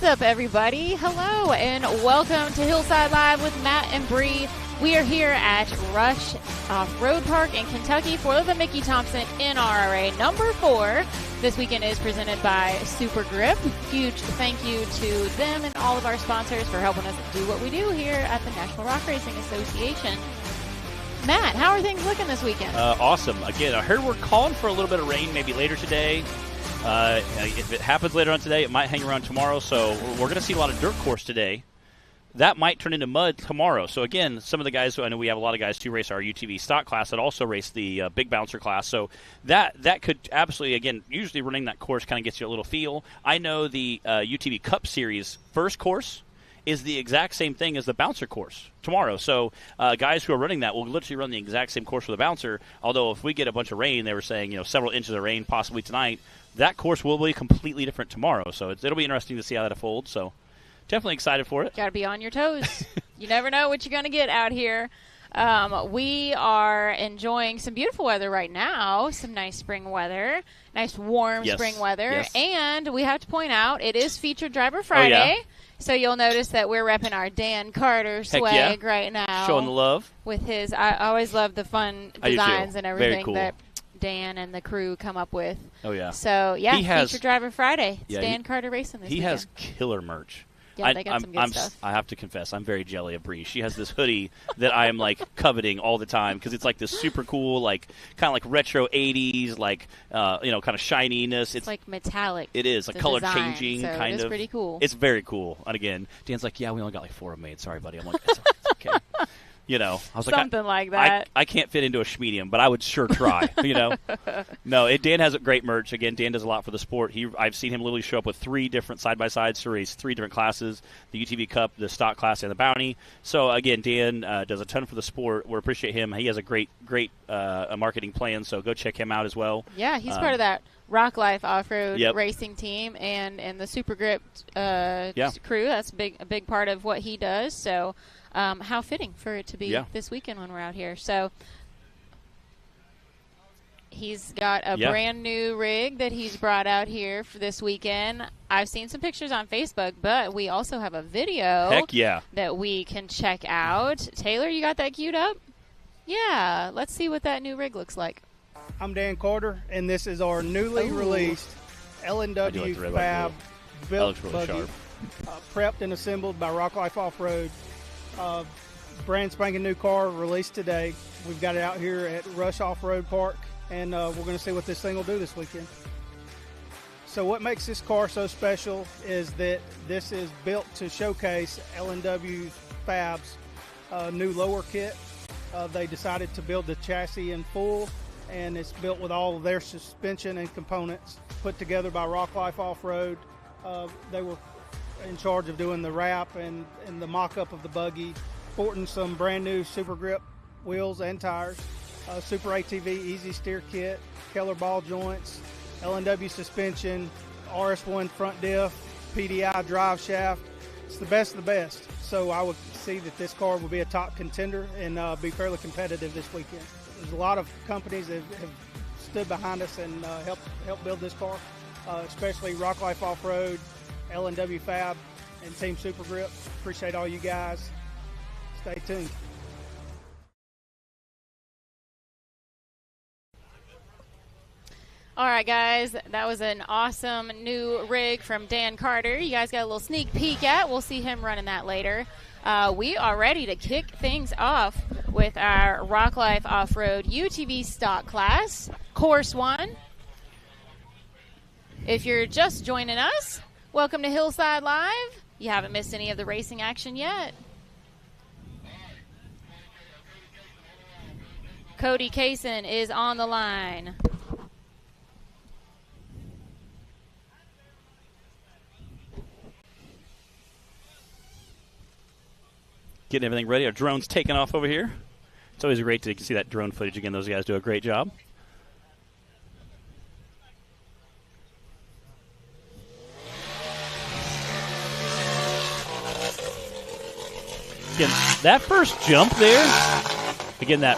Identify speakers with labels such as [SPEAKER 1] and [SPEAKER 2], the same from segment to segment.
[SPEAKER 1] What's up, everybody? Hello, and welcome to Hillside Live with Matt and Bree. We are here at Rush Off-Road Park in Kentucky for the Mickey Thompson NRRA number 4. This weekend is presented by Super Grip. Huge thank you to them and all of our sponsors for helping us do what we do here at the National Rock Racing Association. Matt, how are things looking this weekend?
[SPEAKER 2] Awesome. Again, I heard we're calling for a little bit of rain maybe later today. If it happens later on today, it might hang around tomorrow. So we're going to see a lot of dirt course today. That might turn into mud tomorrow. So, again, some of the guys, I know we have a lot of guys who race our UTV stock class that also race the big bouncer class. So that could absolutely, again, usually running that course kind of gets you a little feel. I know the UTV Cup Series first course is the exact same thing as the bouncer course tomorrow. So guys who are running that will literally run the exact same course for the bouncer, although if we get a bunch of rain, they were saying, several inches of rain possibly tonight, that course will be completely different tomorrow. So it'll be interesting to see how that unfolds. So definitely excited for it.
[SPEAKER 1] Got to be on your toes. You never know what you're going to get out here. We are enjoying some beautiful weather right now, some nice spring weather, nice warm spring weather.
[SPEAKER 2] Yes.
[SPEAKER 1] And we have to point out, it is Featured Driver Friday.
[SPEAKER 2] Oh, yeah.
[SPEAKER 1] So you'll notice that we're repping our Dan Carter swag right now.
[SPEAKER 2] Showing the love.
[SPEAKER 1] With his, I always love the fun designs and everything that Dan and the crew come up with.
[SPEAKER 2] Oh, yeah.
[SPEAKER 1] So, Featured Driver Friday. It's Dan Carter Racing this weekend.
[SPEAKER 2] He has killer merch.
[SPEAKER 1] Yeah, they got some good stuff.
[SPEAKER 2] I have to confess, I'm very jelly of Bree. She has this hoodie that I am coveting all the time because it's this super cool, kind of retro '80s, kind of shininess.
[SPEAKER 1] It's like metallic.
[SPEAKER 2] It is color changing,
[SPEAKER 1] so
[SPEAKER 2] kind of.
[SPEAKER 1] It's pretty cool.
[SPEAKER 2] It's very cool. And again, Dan's like, yeah, we only got 4 of them made. Sorry, buddy. I'm like, it's okay. I was
[SPEAKER 1] something like that.
[SPEAKER 2] I can't fit into a schmedium, but I would sure try. No, Dan has a great merch. Again, Dan does a lot for the sport. I've seen him literally show up with 3 different side-by-sides to race 3 different classes, the UTV Cup, the stock class, and the bounty. So, again, Dan does a ton for the sport. We appreciate him. He has a great marketing plan, so go check him out as well.
[SPEAKER 1] Yeah, he's part of that Rock Life Off-Road racing team and the Super Grip crew. That's a big part of what he does. So, how fitting for it to be this weekend when we're out here. So he's got a brand new rig that he's brought out here for this weekend. I've seen some pictures on Facebook, but we also have a video that we can check out. Taylor, you got that queued up? Yeah, let's see what that new rig looks like.
[SPEAKER 3] I'm Dan Carter, and this is our newly released L&W Fab built buggy, prepped and assembled by Rock Life Off-Road. Brand spanking new car released today. We've got it out here at Rush Off-Road Park, and we're going to see what this thing will do this weekend. So what makes this car so special is that this is built to showcase L&W Fab's new lower kit. They decided to build the chassis in full, and it's built with all of their suspension and components put together by Rock Life Off-Road. They were in charge of doing the wrap and the mock-up of the buggy, sporting some brand new Super Grip wheels and tires, Super ATV easy steer kit, Keller ball joints, L&W suspension, RS1 front diff, PDI drive shaft. It's the best of the best. So I would see that this car will be a top contender and be fairly competitive this weekend. There's a lot of companies that have stood behind us and helped build this car, especially Rock Life Off-Road, L&W Fab, and Team Super Grip. Appreciate all you guys. Stay tuned.
[SPEAKER 1] All right, guys, that was an awesome new rig from Dan Carter. You guys got a little sneak peek at. We'll see him running that later. We are ready to kick things off with our Rock Life Off-Road UTV stock class, Course 1. If you're just joining us, welcome to Hillside Live. You haven't missed any of the racing action yet. Cody Kaysen is on the line.
[SPEAKER 2] Getting everything ready. Our drone's taking off over here. It's always great to see that drone footage again. Those guys do a great job. Again, that first jump there, again, that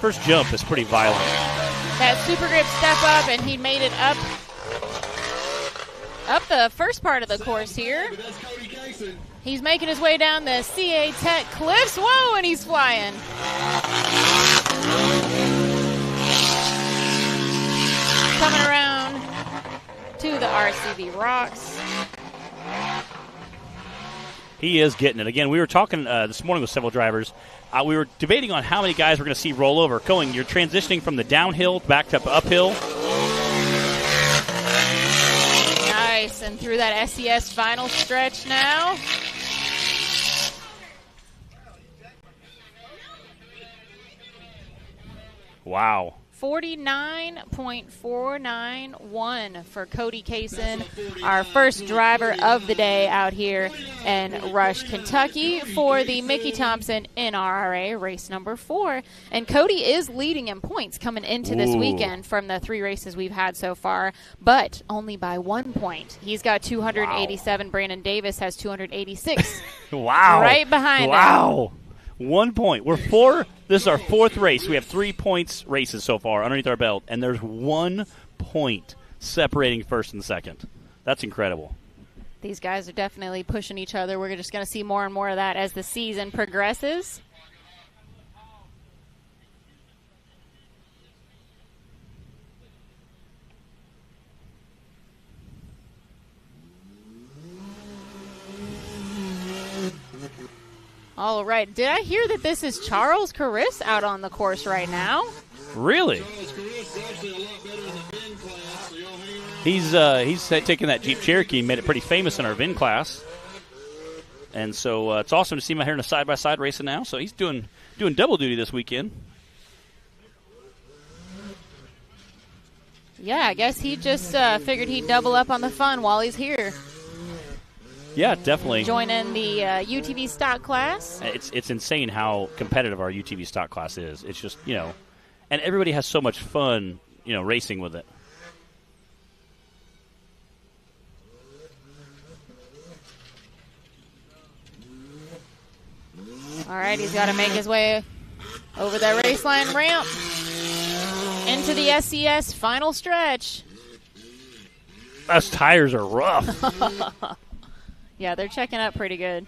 [SPEAKER 2] first jump is pretty violent.
[SPEAKER 1] That Super Grip step up, and he made it up up the first part of the course here. He's making his way down the CA Tech cliffs. Whoa, and he's flying. Coming around to the RCV rocks.
[SPEAKER 2] He is getting it. Again, we were talking this morning with several drivers. We were debating on how many guys we're going to see roll over. You're transitioning from the downhill back to uphill.
[SPEAKER 1] Nice, and through that SES final stretch now.
[SPEAKER 2] Wow.
[SPEAKER 1] 49.491 for Cody Kaysen, our first driver of the day out here in Rush, Kentucky for the Mickey Thompson NRRA race number 4. And Cody is leading in points coming into this weekend from the 3 races we've had so far, but only by 1 point. He's got 287. Wow. Brandon Davis has 286.
[SPEAKER 2] Wow.
[SPEAKER 1] Right behind him.
[SPEAKER 2] Wow. 1 point. We're 4. This is our 4th race. We have 3 points races so far underneath our belt, and there's 1 point separating first and second. That's incredible.
[SPEAKER 1] These guys are definitely pushing each other. We're just going to see more and more of that as the season progresses. All right. Did I hear that this is Charles Carris out on the course right now?
[SPEAKER 2] Really? He's taken that Jeep Cherokee and made it pretty famous in our VIN class. And so it's awesome to see him out here in a side-by-side racing now. So he's doing double duty this weekend.
[SPEAKER 1] Yeah, I guess he just figured he'd double up on the fun while he's here.
[SPEAKER 2] Yeah, definitely.
[SPEAKER 1] Join in the UTV stock class.
[SPEAKER 2] It's insane how competitive our UTV stock class is. It's just, and everybody has so much fun, racing with it.
[SPEAKER 1] All right, he's got to make his way over that raceline ramp into the SES final stretch.
[SPEAKER 2] Those tires are rough.
[SPEAKER 1] Yeah, they're checking up pretty good.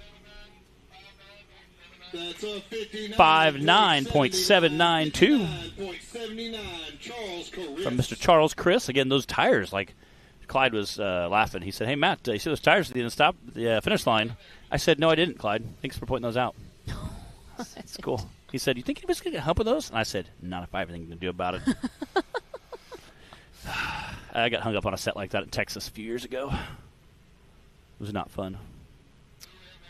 [SPEAKER 2] 59.792 from Mr. Charles Chris. Again, those tires, like Clyde was laughing. He said, "Hey, Matt, you see those tires at the finish line?" I said, "No, I didn't, Clyde. Thanks for pointing those out." That's cool. He said, "You think anybody's going to get help with those?" And I said, "Not if I have anything to do about it." I got hung up on a set like that in Texas a few years ago. It was not fun.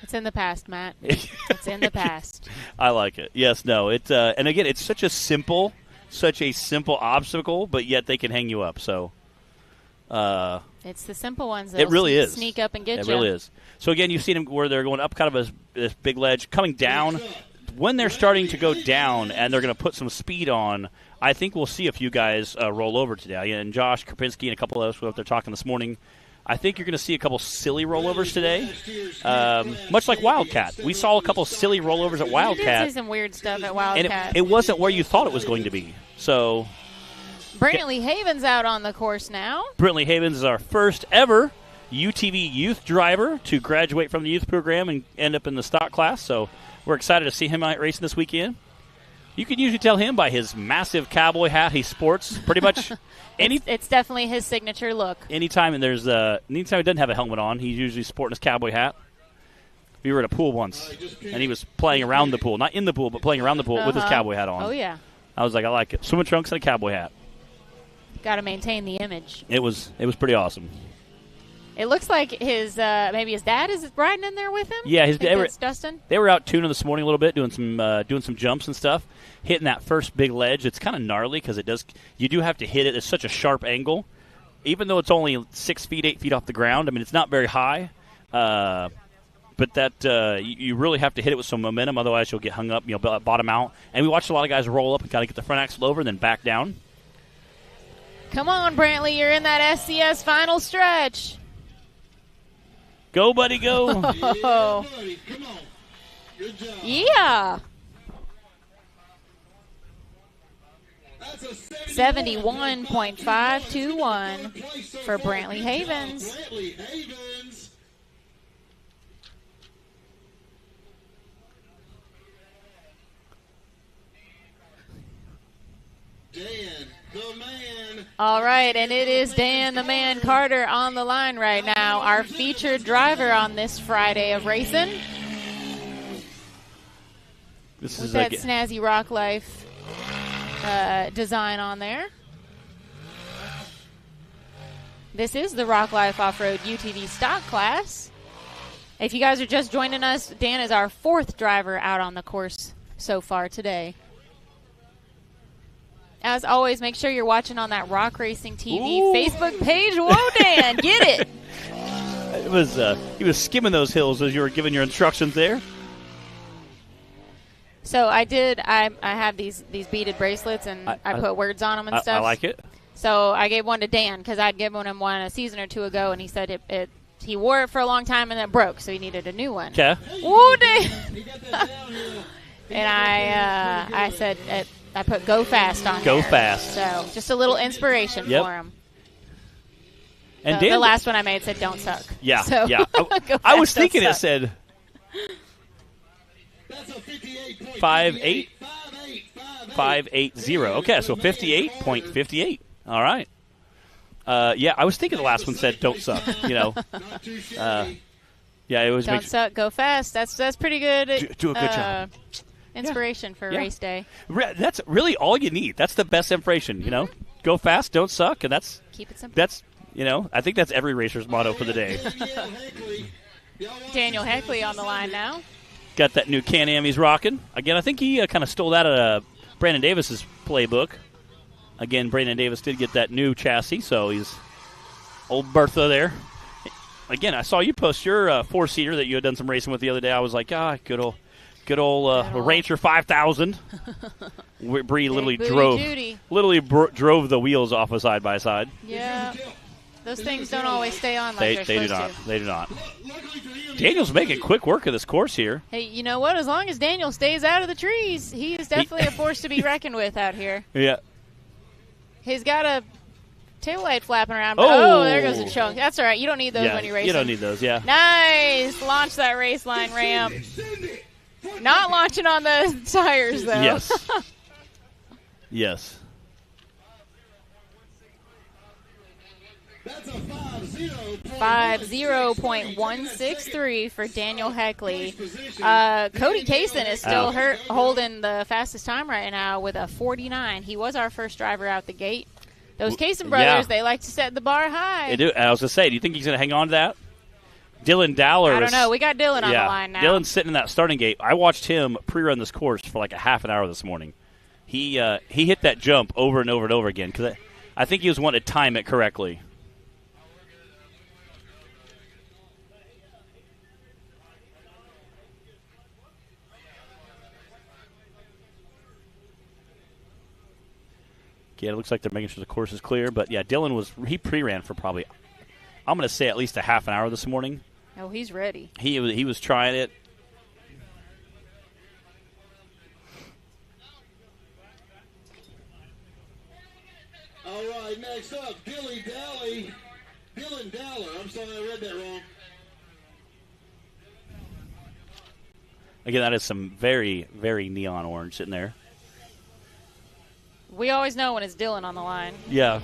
[SPEAKER 1] It's in the past, Matt. It's in the past.
[SPEAKER 2] I like it. Yes, no. And again, it's such a simple obstacle, but yet they can hang you up. So
[SPEAKER 1] it's the simple ones that
[SPEAKER 2] it really is.
[SPEAKER 1] Sneak up and get you.
[SPEAKER 2] It really is. So again, you've seen them where they're going up kind of this big ledge, coming down. When they're starting to go down and they're going to put some speed on, I think we'll see a few guys roll over today. And Josh Krapinski and a couple of us were up there talking this morning. I think you're going to see a couple silly rollovers today, much like Wildcat. We saw a couple silly rollovers at Wildcat.
[SPEAKER 1] We did see some weird stuff at Wildcat.
[SPEAKER 2] And it wasn't where you thought it was going to be. So,
[SPEAKER 1] Brantley Havens out on the course now.
[SPEAKER 2] Brantley Havens is our first ever UTV youth driver to graduate from the youth program and end up in the stock class. So we're excited to see him out racing this weekend. You can usually tell him by his massive cowboy hat he sports pretty much.
[SPEAKER 1] It's definitely his signature look.
[SPEAKER 2] Anytime he doesn't have a helmet on, he's usually sporting his cowboy hat. We were at a pool once, and he was playing around the pool. Not in the pool, but playing around the pool with his cowboy hat on.
[SPEAKER 1] Oh, yeah.
[SPEAKER 2] I was like, I like it. Swimming trunks and a cowboy hat.
[SPEAKER 1] Got to maintain the image.
[SPEAKER 2] It was pretty awesome.
[SPEAKER 1] It looks like maybe his dad is riding in there with him.
[SPEAKER 2] Yeah,
[SPEAKER 1] it's Dustin.
[SPEAKER 2] They were out tuning this morning a little bit, doing some jumps and stuff, hitting that first big ledge. It's kind of gnarly because you do have to hit it at such a sharp angle, even though it's only 6 feet, 8 feet off the ground. I mean, it's not very high, but you really have to hit it with some momentum, otherwise you'll get hung up, bottom out. And we watched a lot of guys roll up and kind of get the front axle over and then back down.
[SPEAKER 1] Come on, Brantley, you're in that SCS final stretch.
[SPEAKER 2] Go, buddy, go.
[SPEAKER 1] Oh.
[SPEAKER 4] Buddy, come on. Good job.
[SPEAKER 1] Yeah.
[SPEAKER 4] That's
[SPEAKER 1] 71.521 for Brantley Havens.
[SPEAKER 4] Dan, the man.
[SPEAKER 1] All right, and it is Dan the Man Carter on the line right now, our featured driver on this Friday of racing.
[SPEAKER 2] This
[SPEAKER 1] with
[SPEAKER 2] is
[SPEAKER 1] that snazzy Rock Life design on there. This is the Rock Life Off-Road UTV stock class. If you guys are just joining us, Dan is our 4th driver out on the course so far today. As always, make sure you're watching on that Rock Racing TV Facebook page. Whoa, Dan, get it.
[SPEAKER 2] It was he was skimming those hills as you were giving your instructions there.
[SPEAKER 1] So I have these beaded bracelets, and I put words on them and stuff.
[SPEAKER 2] I like it.
[SPEAKER 1] So I gave one to Dan because I'd given him one a season or two ago, and he said he wore it for a long time and then it broke, so he needed a new one.
[SPEAKER 2] Okay.
[SPEAKER 1] Woo, Dan! And I said I put "Go Fast" on
[SPEAKER 2] Go
[SPEAKER 1] there.
[SPEAKER 2] Fast.
[SPEAKER 1] So just a little inspiration for him.
[SPEAKER 2] And
[SPEAKER 1] the last one I made said "Don't suck."
[SPEAKER 2] Yeah,
[SPEAKER 1] so,
[SPEAKER 2] yeah. I was thinking it said 5.8. 580. Okay, so 58.58. All right. Yeah, I was thinking the last one said "Don't suck." You know. Yeah, it was.
[SPEAKER 1] Don't suck, go fast. That's pretty good.
[SPEAKER 2] Do a good job.
[SPEAKER 1] Inspiration for race day.
[SPEAKER 2] That's really all you need. That's the best inspiration. You know, go fast, don't suck, and that's
[SPEAKER 1] keep it simple.
[SPEAKER 2] That's I think that's every racer's motto for the day.
[SPEAKER 1] Daniel Heckley on the line now.
[SPEAKER 2] Got that new Can-Am he's rocking. Again, I think he kind of stole that out of Brandon Davis's playbook. Again, Brandon Davis did get that new chassis, so he's old Bertha there. Again, I saw you post your 4-seater that you had done some racing with the other day. I was like, good old Rancher 5000. Bree literally drove the wheels off of side by side.
[SPEAKER 1] Yeah, those things don't always stay on like
[SPEAKER 2] they do not. They do not. Daniel's making quick work of this course here.
[SPEAKER 1] Hey, you know what? As long as Daniel stays out of the trees, he is definitely a force to be reckoned with out here.
[SPEAKER 2] Yeah.
[SPEAKER 1] He's got a taillight flapping around. But there goes a chunk. That's all right. You don't need those when you're racing.
[SPEAKER 2] You don't need those, yeah.
[SPEAKER 1] Nice. Launch that race line ramp. Not launching on the tires, though.
[SPEAKER 2] Yes. Yes.
[SPEAKER 4] That's a
[SPEAKER 1] 50.163 for Daniel Heckley. Cody Kaysen is still holding the fastest time right now with a 49. He was our first driver out the gate. Those Kaysen brothers, they like to set the bar high.
[SPEAKER 2] They do. I was going to say, do you think he's going to hang on to that? Dylan Dowler.
[SPEAKER 1] I don't know. We got Dylan on the line now.
[SPEAKER 2] Dylan's sitting in that starting gate. I watched him pre-run this course for like a half an hour this morning. He hit that jump over and over and over again because I think he was wanting to time it correctly. Yeah, it looks like they're making sure the course is clear. But, yeah, Dylan he pre-ran for probably, I'm going to say at least a half an hour this morning.
[SPEAKER 1] Oh, he's ready.
[SPEAKER 2] He was trying it.
[SPEAKER 4] All right, next up, Dylan Dowler. I'm sorry, I read that wrong.
[SPEAKER 2] Again, that is some very, very neon orange sitting there.
[SPEAKER 1] We always know when it's Dylan on the line.
[SPEAKER 2] Yeah.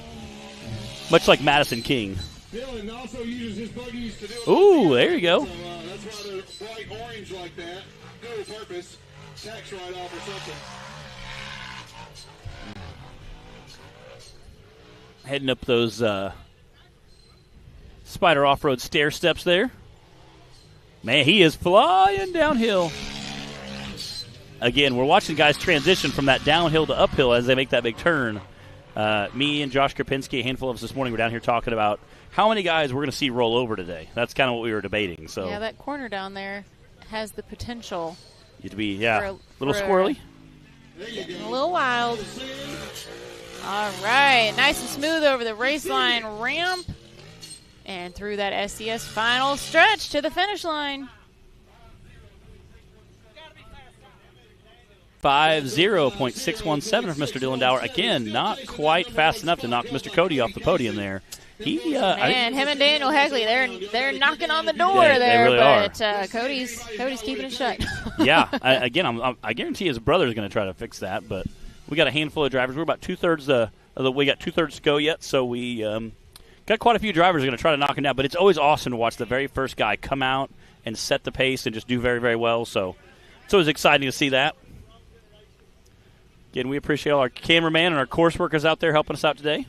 [SPEAKER 2] Much like Madison King.
[SPEAKER 4] Dylan also uses his buggies to do it.
[SPEAKER 2] Ooh, there you go.
[SPEAKER 4] So, that's why they're bright orange like that. Dual purpose. Tax write-off or something.
[SPEAKER 2] Heading up those Spider off-road stair steps there. Man, he is flying downhill. Again, we're watching guys transition from that downhill to uphill as they make that big turn. Me and Josh Krapinski, a handful of us this morning, were down here talking about how many guys we're going to see roll over today. That's kind of what we were debating. So
[SPEAKER 1] yeah, that corner down there has the potential
[SPEAKER 2] to be a little squirrely.
[SPEAKER 1] Getting a little wild. All right, nice and smooth over the race line ramp and through that SCS final stretch to the finish line.
[SPEAKER 2] 50.617 from Mr. Dylan Dower. Again, not quite fast enough to knock Mr. Cody off the podium there.
[SPEAKER 1] Man, him and Daniel Heckley, they're knocking on the door
[SPEAKER 2] they
[SPEAKER 1] there,
[SPEAKER 2] really
[SPEAKER 1] but Cody's keeping it shut.
[SPEAKER 2] Yeah, I guarantee his brother's going to try to fix that, but we got a handful of drivers. We're about two-thirds we got two-thirds to go yet, so we got quite a few drivers going to try to knock him down, but it's always awesome to watch the very first guy come out and set the pace and just do very, very well, so it's always exciting to see that. Again, we appreciate all our cameraman and our course workers out there helping us out today.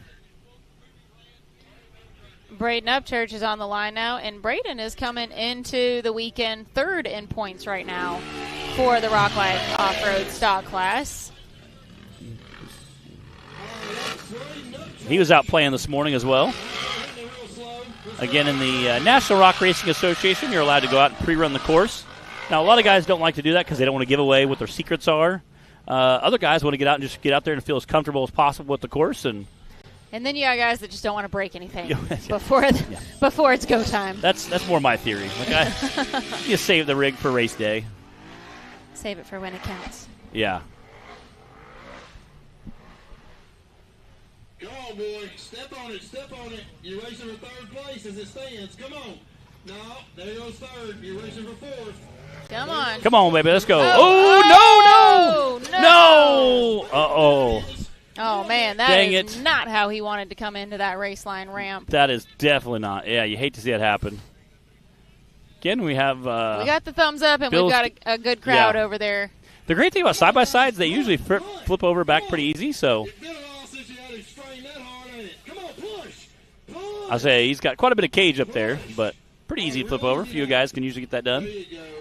[SPEAKER 1] Braden Upchurch is on the line now, and Braden is coming into the weekend third in points right now for the Rock Life Off-Road Stock Class.
[SPEAKER 2] He was out playing this morning as well. Again, in the National Rock Racing Association, you're allowed to go out and pre-run the course. Now, a lot of guys don't like to do that because they don't want to give away what their secrets are. Other guys want to get out and just get out there and feel as comfortable as possible with the course.
[SPEAKER 1] And then you got guys that just don't want to break anything before it's go time.
[SPEAKER 2] That's more my theory. You save the rig for race day.
[SPEAKER 1] Save it for when it counts.
[SPEAKER 2] Yeah.
[SPEAKER 4] Go on, boy. Step on it. You're racing for third place as it stands. Come on. No, there goes third. You're racing for fourth.
[SPEAKER 1] Come on.
[SPEAKER 2] Come on, baby. Let's go.
[SPEAKER 1] Oh, no.
[SPEAKER 2] Uh-oh.
[SPEAKER 1] Oh, man, that is not how he wanted to come into that race line ramp.
[SPEAKER 2] That is definitely not. Yeah, you hate to see that happen. Again, we have... we
[SPEAKER 1] got the thumbs up, and we've got a good crowd over there.
[SPEAKER 2] The great thing about side-by-sides, they usually flip over back pretty easy, so... I'll say he's got quite a bit of cage up there, but pretty easy to flip over. A few guys can usually get that done.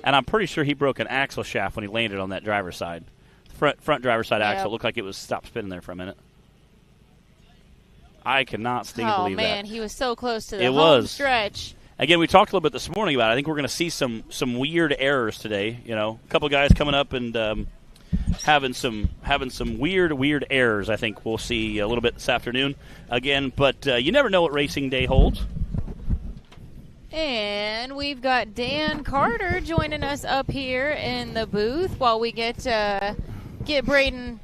[SPEAKER 2] And I'm pretty sure he broke an axle shaft when he landed on that driver's side. Front driver's side axle looked like it was stopped spinning there for a minute. I cannot believe that.
[SPEAKER 1] Oh, man, he was so close to the home stretch.
[SPEAKER 2] Again, we talked a little bit this morning about it. I think we're going to see some weird errors today. You know, a couple guys coming up and having some weird errors. I think we'll see a little bit this afternoon again. But you never know what racing day holds.
[SPEAKER 1] And we've got Dan Carter joining us up here in the booth while we get Braden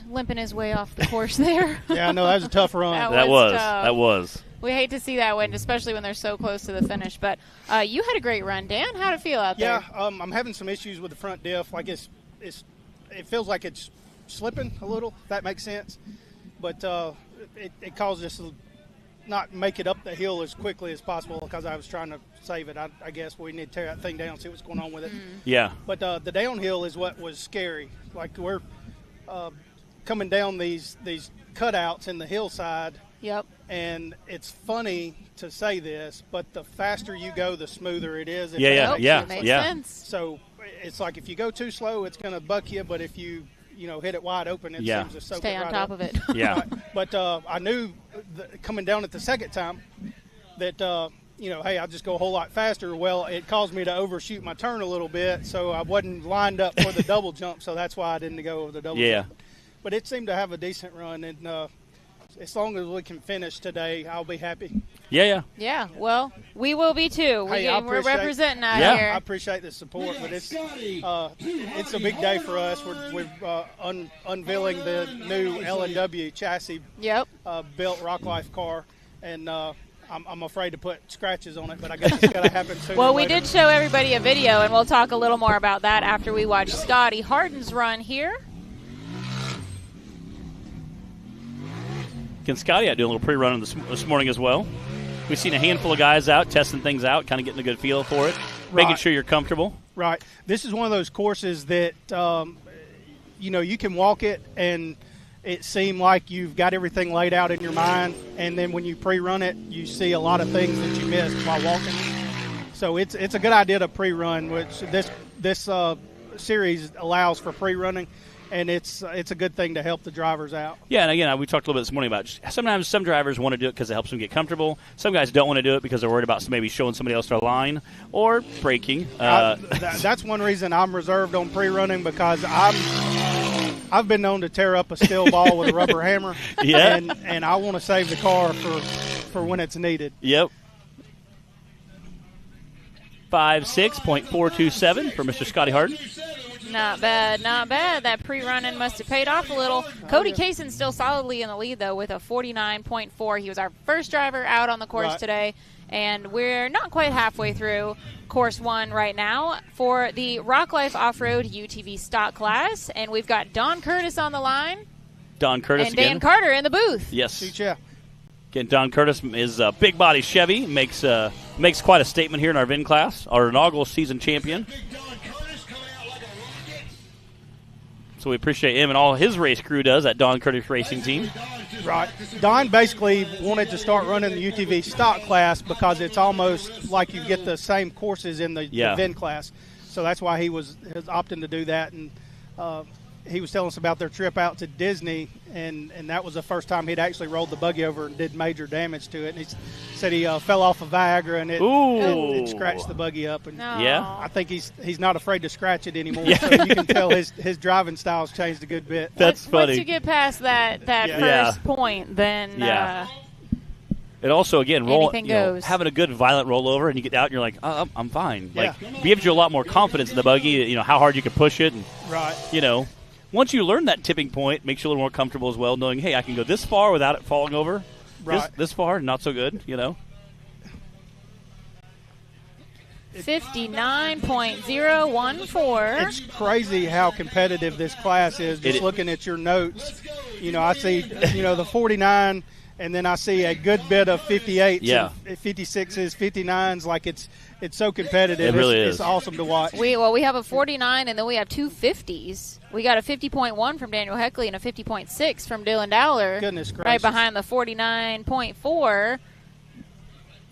[SPEAKER 1] limping his way off the course there.
[SPEAKER 3] Yeah, I know, that was a tough run.
[SPEAKER 2] That was.
[SPEAKER 1] We hate to see that win, especially when they're so close to the finish. But you had a great run, Dan. How'd it feel out there?
[SPEAKER 3] Yeah, I'm having some issues with the front diff. Like it feels like it's slipping a little, if that makes sense. But it caused us to not make it up the hill as quickly as possible because I was trying to save it. I guess we need to tear that thing down, see what's going on with it.
[SPEAKER 2] Yeah.
[SPEAKER 3] But the downhill is what was scary. Like we're coming down these cutouts in the hillside.
[SPEAKER 1] Yep.
[SPEAKER 3] And it's funny to say this, but the faster you go, the smoother it is.
[SPEAKER 1] It makes sense.
[SPEAKER 3] So it's like if you go too slow, it's going to buck you, but if you hit it wide open, it seems to soak
[SPEAKER 1] Stay
[SPEAKER 3] it
[SPEAKER 1] on
[SPEAKER 3] right
[SPEAKER 1] top
[SPEAKER 3] up.
[SPEAKER 1] of it.
[SPEAKER 2] Yeah.
[SPEAKER 3] But I knew coming down at the second time that, hey, I'll just go a whole lot faster. Well, it caused me to overshoot my turn a little bit, so I wasn't lined up for the double jump, so that's why I didn't go over the double jump. But it seemed to have a decent run, and as long as we can finish today, I'll be happy.
[SPEAKER 2] Yeah.
[SPEAKER 1] Well, we will be too. We're representing out here.
[SPEAKER 3] I appreciate the support, but it's a big day for us. We're unveiling the new L&W chassis built Rock Life car, and I'm afraid to put scratches on it, but I guess it's going to happen soon.
[SPEAKER 1] Well, we did show everybody a video, and we'll talk a little more about that after we watch Scotty Harden's run here.
[SPEAKER 2] Again, Scotty out doing a little pre-run this morning as well. We've seen a handful of guys out, testing things out, kind of getting a good feel for it, making sure you're comfortable.
[SPEAKER 3] Right. This is one of those courses that, you can walk it and it seemed like you've got everything laid out in your mind, and then when you pre-run it, you see a lot of things that you missed while walking. So it's a good idea to pre-run, which this series allows for pre-running. And it's a good thing to help the drivers out. Yeah,
[SPEAKER 2] and again, we talked a little bit this morning about sometimes some drivers want to do it because it helps them get comfortable. Some guys don't want to do it because they're worried about maybe showing somebody else their line or braking.
[SPEAKER 3] That's one reason I'm reserved on pre-running, because I've been known to tear up a steel ball with a rubber hammer.
[SPEAKER 2] Yeah.
[SPEAKER 3] And I want to save the car for when it's needed.
[SPEAKER 2] Yep. 5.6.427 for Mr. Scotty Harden.
[SPEAKER 1] Not bad, not bad. That pre-running must have paid off a little. Cody Kaysen still solidly in the lead, though, with a 49.4. He was our first driver out on the course today, and we're not quite halfway through Course 1 right now for the Rock Life Off-Road UTV stock class, and we've got Don Curtis on the line.
[SPEAKER 2] Don Curtis
[SPEAKER 1] and
[SPEAKER 2] again.
[SPEAKER 1] Dan Carter in the booth.
[SPEAKER 2] Yes.
[SPEAKER 3] Yeah.
[SPEAKER 2] Again, Don Curtis is a big body Chevy. Makes quite a statement here in our VIN class. Our inaugural season champion. So we appreciate him and all his race crew does at Don Curtis Racing Team.
[SPEAKER 3] Right. Don basically wanted to start running the UTV stock class because it's almost like you get the same courses in the VIN class. So that's why he was opting to do that. And he was telling us about their trip out to Disney, and that was the first time he'd actually rolled the buggy over and did major damage to it. And he said he fell off of Viagra, and it scratched the buggy up. And I think he's not afraid to scratch it anymore. So you can tell his driving style's changed a good bit.
[SPEAKER 2] That's funny.
[SPEAKER 1] Once you get past that first point, then
[SPEAKER 2] it also, again,
[SPEAKER 1] having
[SPEAKER 2] a good violent rollover, and you get out and you're like, oh, I'm fine. Like, gives you a lot more confidence in the buggy, how hard you can push it. And, once you learn that tipping point, it makes you a little more comfortable as well, knowing, hey, I can go this far without it falling over.
[SPEAKER 3] Right.
[SPEAKER 2] This far, not so good,
[SPEAKER 1] 59.014.
[SPEAKER 3] It's crazy how competitive this class is. Just looking at your notes, I see, the 49, and then I see a good bit of 58s, and 56s, 59s. Like it's so competitive.
[SPEAKER 2] It really is.
[SPEAKER 3] It's awesome to watch.
[SPEAKER 1] We have a 49, and then we have two 50s. We got a 50.1 from Daniel Heckley and a 50.6 from Dylan Dowler.
[SPEAKER 3] Goodness gracious.
[SPEAKER 1] Right behind the 49.4.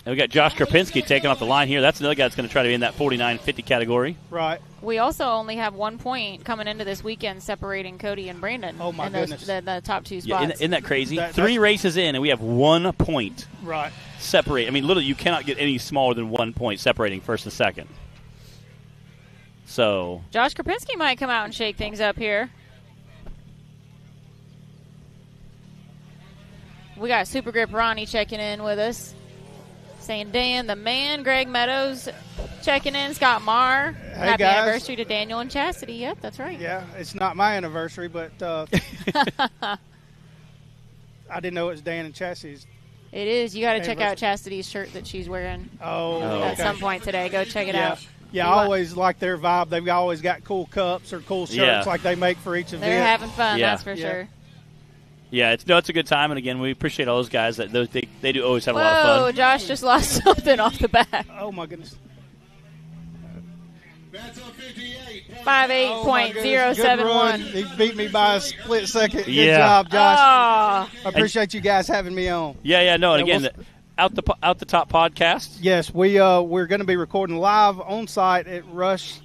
[SPEAKER 2] And we got Josh Krapinski taking off the line here. That's another guy that's going to try to be in that 49-50 category.
[SPEAKER 3] Right.
[SPEAKER 1] We also only have 1 point coming into this weekend separating Cody and Brandon.
[SPEAKER 3] Oh, my goodness.
[SPEAKER 1] The top two spots.
[SPEAKER 2] Yeah, isn't that crazy? 3 races in, and we have 1 point.
[SPEAKER 3] Right.
[SPEAKER 2] Separate. I mean, literally, you cannot get any smaller than 1 point separating first and second. So
[SPEAKER 1] Josh Krapinski might come out and shake things up here. We got Super Grip Ronnie checking in with us. Saying Dan the man, Greg Meadows checking in, Scott Marr.
[SPEAKER 3] Hey,
[SPEAKER 1] happy
[SPEAKER 3] guys.
[SPEAKER 1] anniversary to Daniel and Chastity. Yep, that's right.
[SPEAKER 3] Yeah, it's not my anniversary, but I didn't know it was Dan and Chastity's.
[SPEAKER 1] It is. You got to check out Chastity's shirt that she's wearing at some point today. Go check it out.
[SPEAKER 3] Yeah, I always like their vibe. They've always got cool cups or cool shirts like they make for each event.
[SPEAKER 1] They're having fun, that's for sure.
[SPEAKER 2] Yeah, it's a good time, and again, we appreciate all those guys. That they do always have a lot of fun.
[SPEAKER 1] Whoa, Josh just lost something off the back.
[SPEAKER 3] Oh my goodness.
[SPEAKER 1] 58.071.
[SPEAKER 3] He beat me by a split second. Good job, Josh. I appreciate you guys having me on.
[SPEAKER 2] No, and again, Out the Top podcast.
[SPEAKER 3] Yes, we're going to be recording live on site at Rush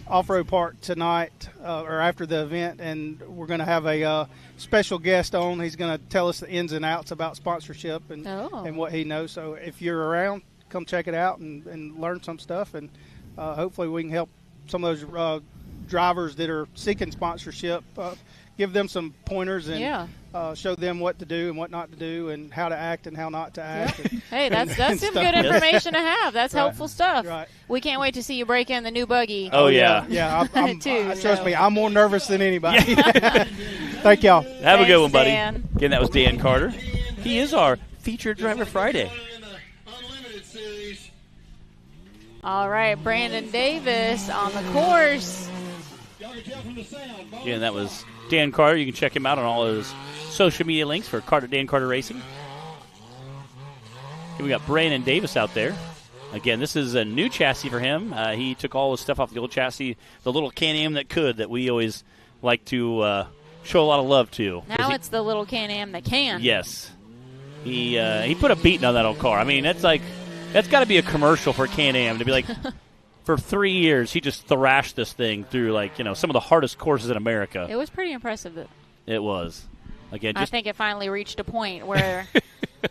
[SPEAKER 3] Off-Road Park tonight or after the event, and we're going to have a special guest on. He's going to tell us the ins and outs about sponsorship and what he knows. So if you're around, come check it out and learn some stuff, and hopefully we can help some of those drivers that are seeking sponsorship, give them some pointers and show them what to do and what not to do and how to act and how not to act.
[SPEAKER 1] Yep. Hey, that's some good information to have. That's helpful stuff.
[SPEAKER 3] Right.
[SPEAKER 1] We can't wait to see you break in the new buggy.
[SPEAKER 2] Oh, yeah.
[SPEAKER 3] Yeah, trust me, I'm more nervous than anybody. Thank y'all.
[SPEAKER 2] Have a good one, buddy.
[SPEAKER 1] Dan.
[SPEAKER 2] Again, that was Dan Carter. He is our featured driver Friday.
[SPEAKER 1] All right, Brandon Davis on the course.
[SPEAKER 2] Again, that was Dan Carter. You can check him out on all his social media links for Dan Carter Racing. Here we got Brandon Davis out there. Again, this is a new chassis for him. He took all his stuff off the old chassis, the little Can-Am that we always like to show a lot of love to.
[SPEAKER 1] Now it's the little Can-Am that can.
[SPEAKER 2] Yes. He put a beating on that old car. I mean, that's got to be a commercial for Can-Am to be like, for 3 years, he just thrashed this thing through, some of the hardest courses in America.
[SPEAKER 1] It was pretty impressive.
[SPEAKER 2] It was. Again,
[SPEAKER 1] I think it finally reached a point where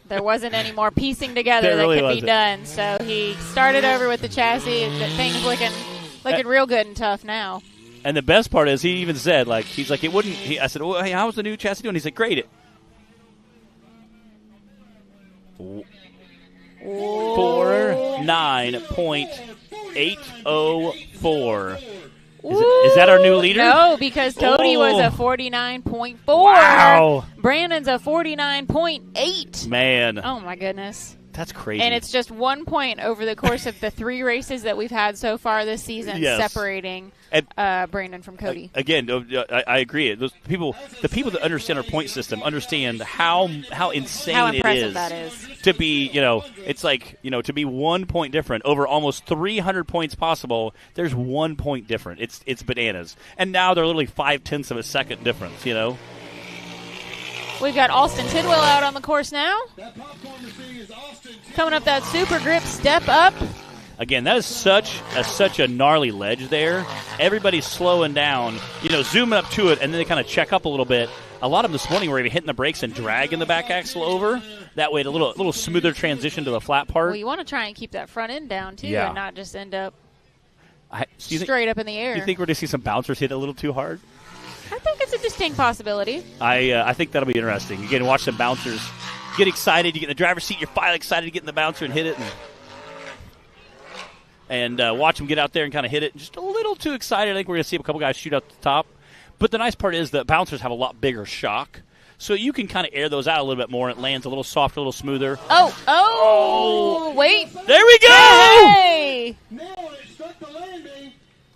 [SPEAKER 1] there wasn't any more piecing together
[SPEAKER 2] There
[SPEAKER 1] that
[SPEAKER 2] really
[SPEAKER 1] could
[SPEAKER 2] wasn't.
[SPEAKER 1] be done. So he started over with the chassis. Things looking real good and tough now.
[SPEAKER 2] And the best part is he even said, he's like, it wouldn't. I said, well, hey, how's the new chassis doing? He's like, grade it. 49.804. Is that our new leader?
[SPEAKER 1] No, because Cody was a 49.4.
[SPEAKER 2] Wow.
[SPEAKER 1] Brandon's a 49.8.
[SPEAKER 2] Man.
[SPEAKER 1] Oh, my goodness.
[SPEAKER 2] That's crazy.
[SPEAKER 1] And it's just 1 point over the course of the 3 races that we've had so far this season, separating Brandon from Cody.
[SPEAKER 2] Again, I agree. The people that understand our point system understand how insane it is,
[SPEAKER 1] that is
[SPEAKER 2] to be, it's like, to be 1 point different over almost 300 points possible. There's 1 point different. It's bananas. And now they're literally 0.5 of a second difference, We've got Austin Tidwell out on the course now. Coming up that super grip step up. Again, that is such a gnarly ledge there. Everybody's slowing down, zooming up to it, and then they kind of check up a little bit. A lot of them this morning were even hitting the brakes and dragging the back axle over. That way, a little smoother transition to the flat part.
[SPEAKER 1] Well, you want to try and keep that front end down, too,
[SPEAKER 2] and
[SPEAKER 1] not just end up
[SPEAKER 2] straight
[SPEAKER 1] up in the air.
[SPEAKER 2] Do you think we're going to see some bouncers hit a little too hard?
[SPEAKER 1] I think it's a distinct possibility.
[SPEAKER 2] I think that'll be interesting. You get to watch some bouncers get excited. You get in the driver's seat. You're finally excited to get in the bouncer and hit it. And watch them get out there and kind of hit it. Just a little too excited. I think we're going to see a couple guys shoot out the top. But the nice part is the bouncers have a lot bigger shock. So you can kind of air those out a little bit more. It lands a little softer, a little smoother.
[SPEAKER 1] Wait.
[SPEAKER 2] There we go!
[SPEAKER 1] Hey!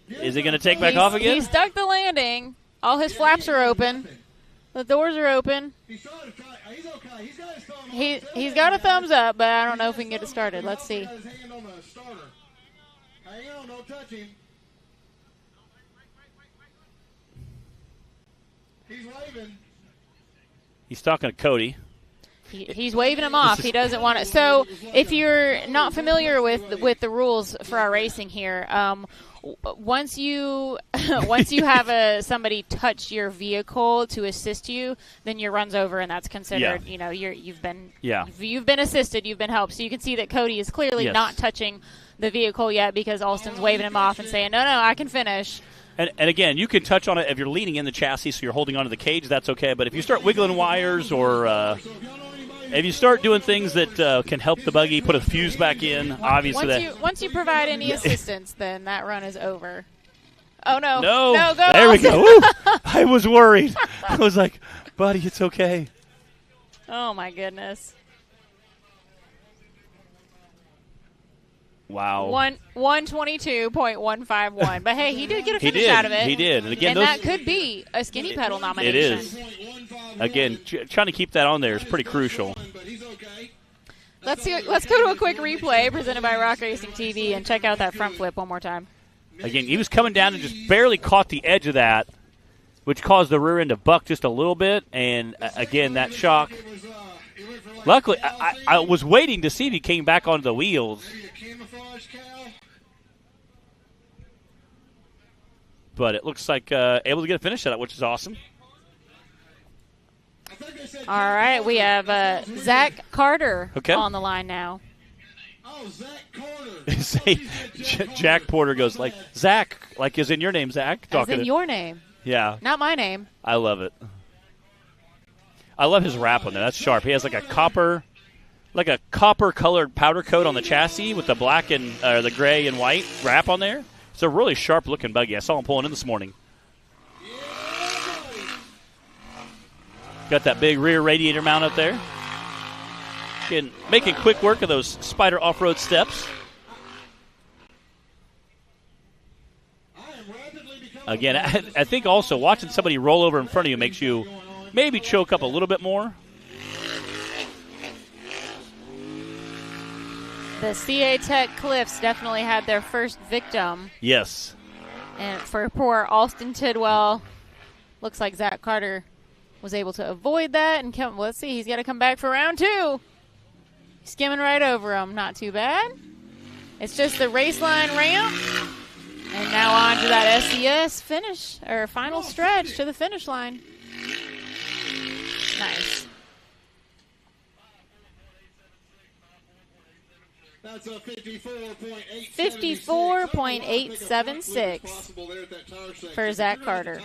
[SPEAKER 2] Is he going to take back off again?
[SPEAKER 1] He stuck the landing. All his flaps are open. The doors are open. He's got a thumbs up, but I don't know if we can get it started. Let's see.
[SPEAKER 4] Hang on, don't touch him. He's waving.
[SPEAKER 2] He's talking to Cody.
[SPEAKER 1] He's waving him off. He doesn't want it. So if you're not familiar with the rules for our racing here, once you have somebody touch your vehicle to assist you, then your run's over, and that's considered. You've been assisted, you've been helped. So you can see that Cody is clearly not touching the vehicle yet because Alston's waving him off and saying, no, I can finish.
[SPEAKER 2] And again, you can touch on it if you're leaning in the chassis, so you're holding onto the cage. That's okay. But if you start wiggling wires or if you start doing things that can help the buggy put a fuse back in, obviously
[SPEAKER 1] once you provide any assistance, then that run is over. Oh no!
[SPEAKER 2] No,
[SPEAKER 1] go!
[SPEAKER 2] There we go. Ooh, I was worried. I was like, buddy, it's okay.
[SPEAKER 1] Oh my goodness!
[SPEAKER 2] Wow.
[SPEAKER 1] 122.151. But hey, he did get a finish out of it.
[SPEAKER 2] He did. And again,
[SPEAKER 1] that could be a skinny pedal nomination.
[SPEAKER 2] It is. Again, trying to keep that on there is pretty crucial.
[SPEAKER 1] Let's go to a quick replay presented by Rock Racing TV and check out that front flip one more time.
[SPEAKER 2] Again, he was coming down and just barely caught the edge of that, which caused the rear end to buck just a little bit. And again, that shock. Luckily, I was waiting to see if he came back onto the wheels. But it looks like able to get a finish at it, which is awesome.
[SPEAKER 1] All right, we have Zach Carter on the line now.
[SPEAKER 4] Oh, Zach Carter.
[SPEAKER 2] Jack Porter goes like, Zach, like is in your name, Zach?
[SPEAKER 1] As in your name.
[SPEAKER 2] Yeah.
[SPEAKER 1] Not my name.
[SPEAKER 2] I love it. I love his wrap on there. That's sharp. He has like a copper colored powder coat on the chassis with the black and the gray and white wrap on there. It's a really sharp looking buggy. I saw him pulling in this morning. Got that big rear radiator mount up there. Again, making quick work of those Spider off-road steps. Again, I think also watching somebody roll over in front of you makes you maybe choke up a little bit more.
[SPEAKER 1] The CA Tech Cliffs definitely had their first victim.
[SPEAKER 2] Yes.
[SPEAKER 1] And for poor Austin Tidwell, looks like Zach Carter was able to avoid that. And let's see, he's got to come back for round 2. Skimming right over him. Not too bad. It's just the race line ramp. And now on to that SES finish, or final stretch to the finish line. Nice.
[SPEAKER 4] That's a
[SPEAKER 1] 54.876 for Zach Carter.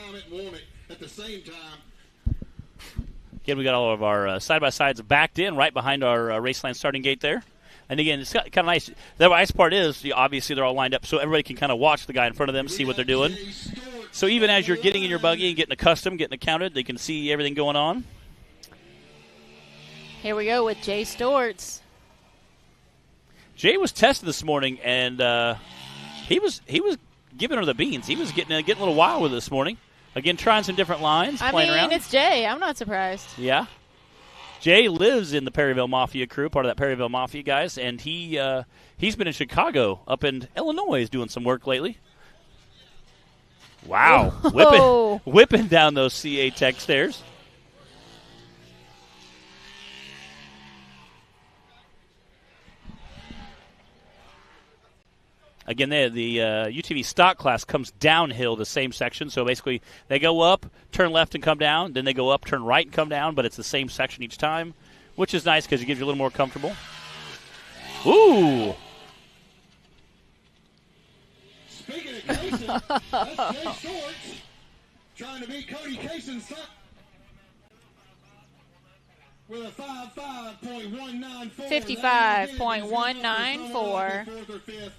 [SPEAKER 2] Again, we got all of our side-by-sides backed in right behind our race line starting gate there. And again, it's kind of nice. The nice part is, obviously, they're all lined up so everybody can kind of watch the guy in front of them, see what they're doing. So even as you're getting in your buggy and getting accustomed, getting accounted, they can see everything going on.
[SPEAKER 1] Here we go with Jay Storts.
[SPEAKER 2] Jay was tested this morning, and he was giving her the beans. He was getting a little wild with it this morning. Again, trying some different lines, playing around.
[SPEAKER 1] It's Jay. I'm not surprised.
[SPEAKER 2] Yeah. Jay lives in the Perryville Mafia crew, part of that Perryville Mafia guys, and he's been in Chicago, up in Illinois, doing some work lately. Wow. Whipping down those CA Tech stairs. Again, the UTV stock class comes downhill the same section. So basically they go up, turn left and come down. Then they go up, turn right and come down. But it's the same section each time, which is nice because it gives you a little more comfortable. Ooh.
[SPEAKER 4] Speaking of Kaysen, that's Jay Storts trying to beat Cody Kaysen with a 55.194.
[SPEAKER 1] 55.194.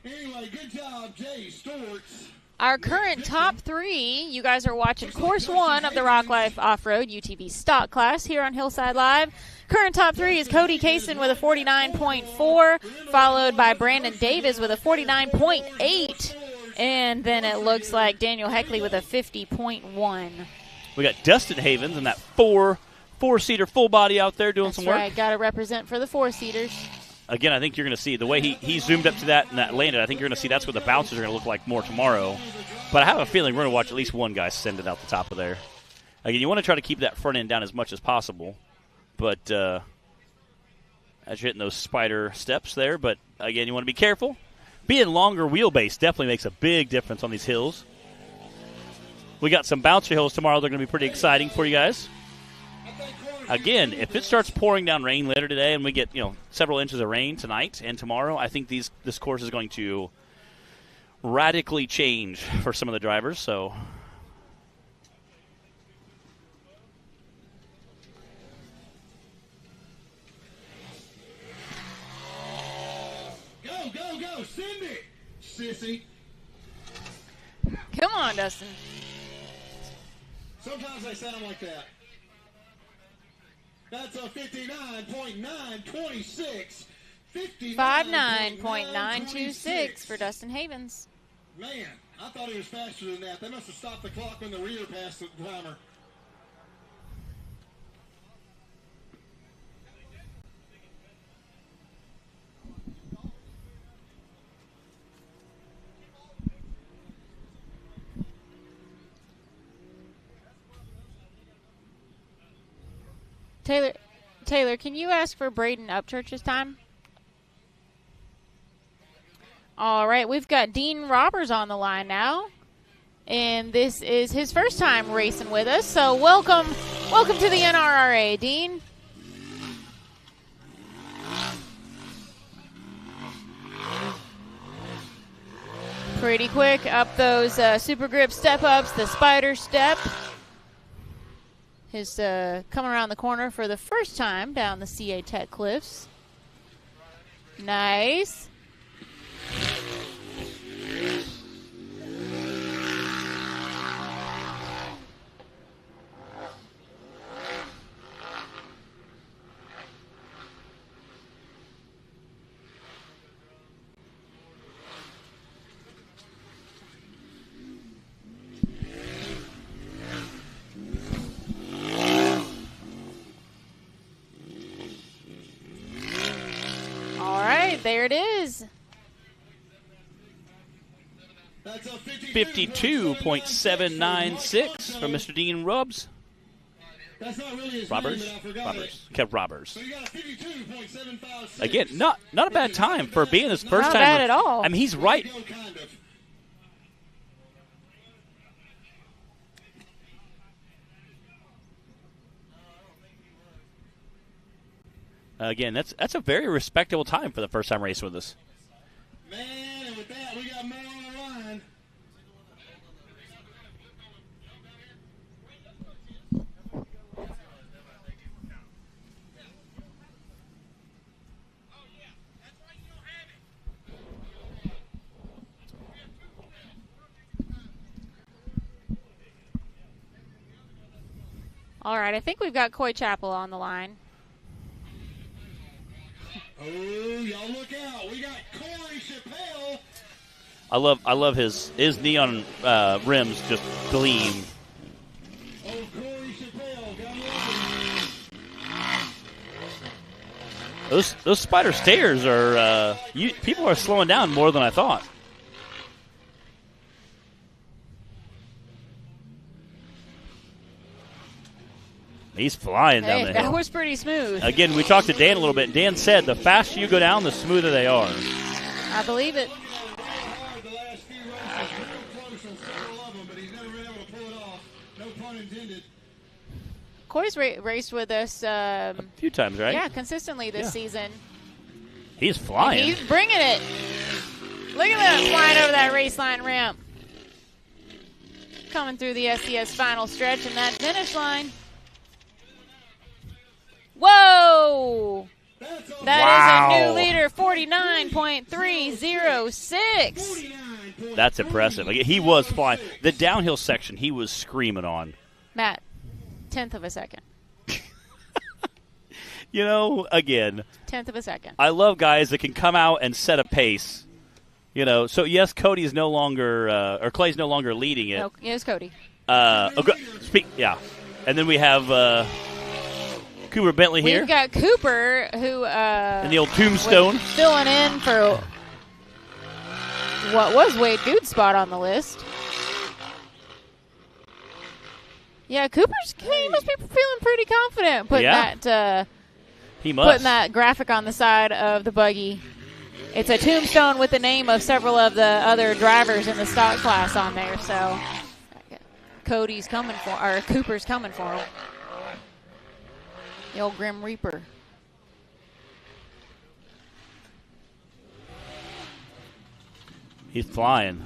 [SPEAKER 4] Anyway, good job, Jay Storts.
[SPEAKER 1] Our current top three, you guys are watching Course 1 of the Rock Life Off-Road UTV stock class here on Hillside Live. Current top three is Cody Kaysen with a 49.4, followed by Brandon Davis with a 49.8, and then it looks like Daniel Heckley with a 50.1.
[SPEAKER 2] We got Dustin Havens in that four-seater full body out there doing some work.
[SPEAKER 1] That's right, got to represent for the four-seaters.
[SPEAKER 2] Again, I think you're going to see the way he zoomed up to that and that landed. I think you're going to see that's what the bouncers are going to look like more tomorrow. But I have a feeling we're going to watch at least one guy send it out the top of there. Again, you want to try to keep that front end down as much as possible. But as you're hitting those spider steps there. But, again, you want to be careful. Being longer wheelbase definitely makes a big difference on these hills. We got some bouncer hills tomorrow. They're going to be pretty exciting for you guys. Again, if it starts pouring down rain later today and we get, several inches of rain tonight and tomorrow, I think this course is going to radically change for some of the drivers. So
[SPEAKER 4] Go, send it, sissy.
[SPEAKER 1] Come on, Dustin.
[SPEAKER 4] Sometimes I sound like that. That's a 59.926.
[SPEAKER 1] 59.926 for Dustin Havens.
[SPEAKER 4] Man, I thought he was faster than that. They must have stopped the clock when the rear passed the timer.
[SPEAKER 1] Taylor, can you ask for Braden Upchurch's time? All right, we've got Dean Robbers on the line now, and this is his first time racing with us. So welcome to the NRRA, Dean. Pretty quick up those super grip step ups, the spider step. His coming around the corner for the first time down the CA Tech cliffs. Nice. There it is.
[SPEAKER 2] 52.796 from Mr. Dean Robbers. Kev Robbers. Again, not a bad time for being his first time.
[SPEAKER 1] Not bad at all.
[SPEAKER 2] I mean, he's right. Again, that's a very respectable time for the first time racing with us.
[SPEAKER 4] Man, and with that, we got more on the line.
[SPEAKER 1] All right, I think we've got Coy Chapel on the line.
[SPEAKER 4] Oh, y'all look out. We got Corey Chappelle.
[SPEAKER 2] I love his neon rims just gleam.
[SPEAKER 4] Oh, Corey Chappelle.
[SPEAKER 2] Those spider stairs are people are slowing down more than I thought. He's flying down the hill.
[SPEAKER 1] That was pretty smooth.
[SPEAKER 2] Again, we talked to Dan a little bit. Dan said the faster you go down, the smoother they are.
[SPEAKER 1] I believe it.
[SPEAKER 4] The last few races, real close on several of them, but he's never been able to pull it off. No pun intended.
[SPEAKER 1] Coy's raced with us
[SPEAKER 2] A few times, right?
[SPEAKER 1] yeah, consistently this season.
[SPEAKER 2] He's flying.
[SPEAKER 1] He's bringing it. Look at that, flying over that race line ramp. Coming through the SCS final stretch and that finish line. Whoa! That is a new leader, 49.306.
[SPEAKER 2] That's impressive. He was flying. The downhill section, he was screaming on.
[SPEAKER 1] Matt, 1/10 of a second.
[SPEAKER 2] You know, again,
[SPEAKER 1] 1/10 of a second.
[SPEAKER 2] I love guys that can come out and set a pace. You know, so yes, Cody's no longer, or Clay's no longer leading it.
[SPEAKER 1] No, it was Cody.
[SPEAKER 2] Yeah. And then we have Cooper Bentley here.
[SPEAKER 1] We've got Cooper, who
[SPEAKER 2] in the old Tombstone.
[SPEAKER 1] was filling in for what was Wade Good's spot on the list. Yeah, he must be feeling pretty confident putting that graphic on the side of the buggy. It's a tombstone with the name of several of the other drivers in the stock class on there. So Cooper's coming for him. The old Grim Reaper.
[SPEAKER 2] He's flying.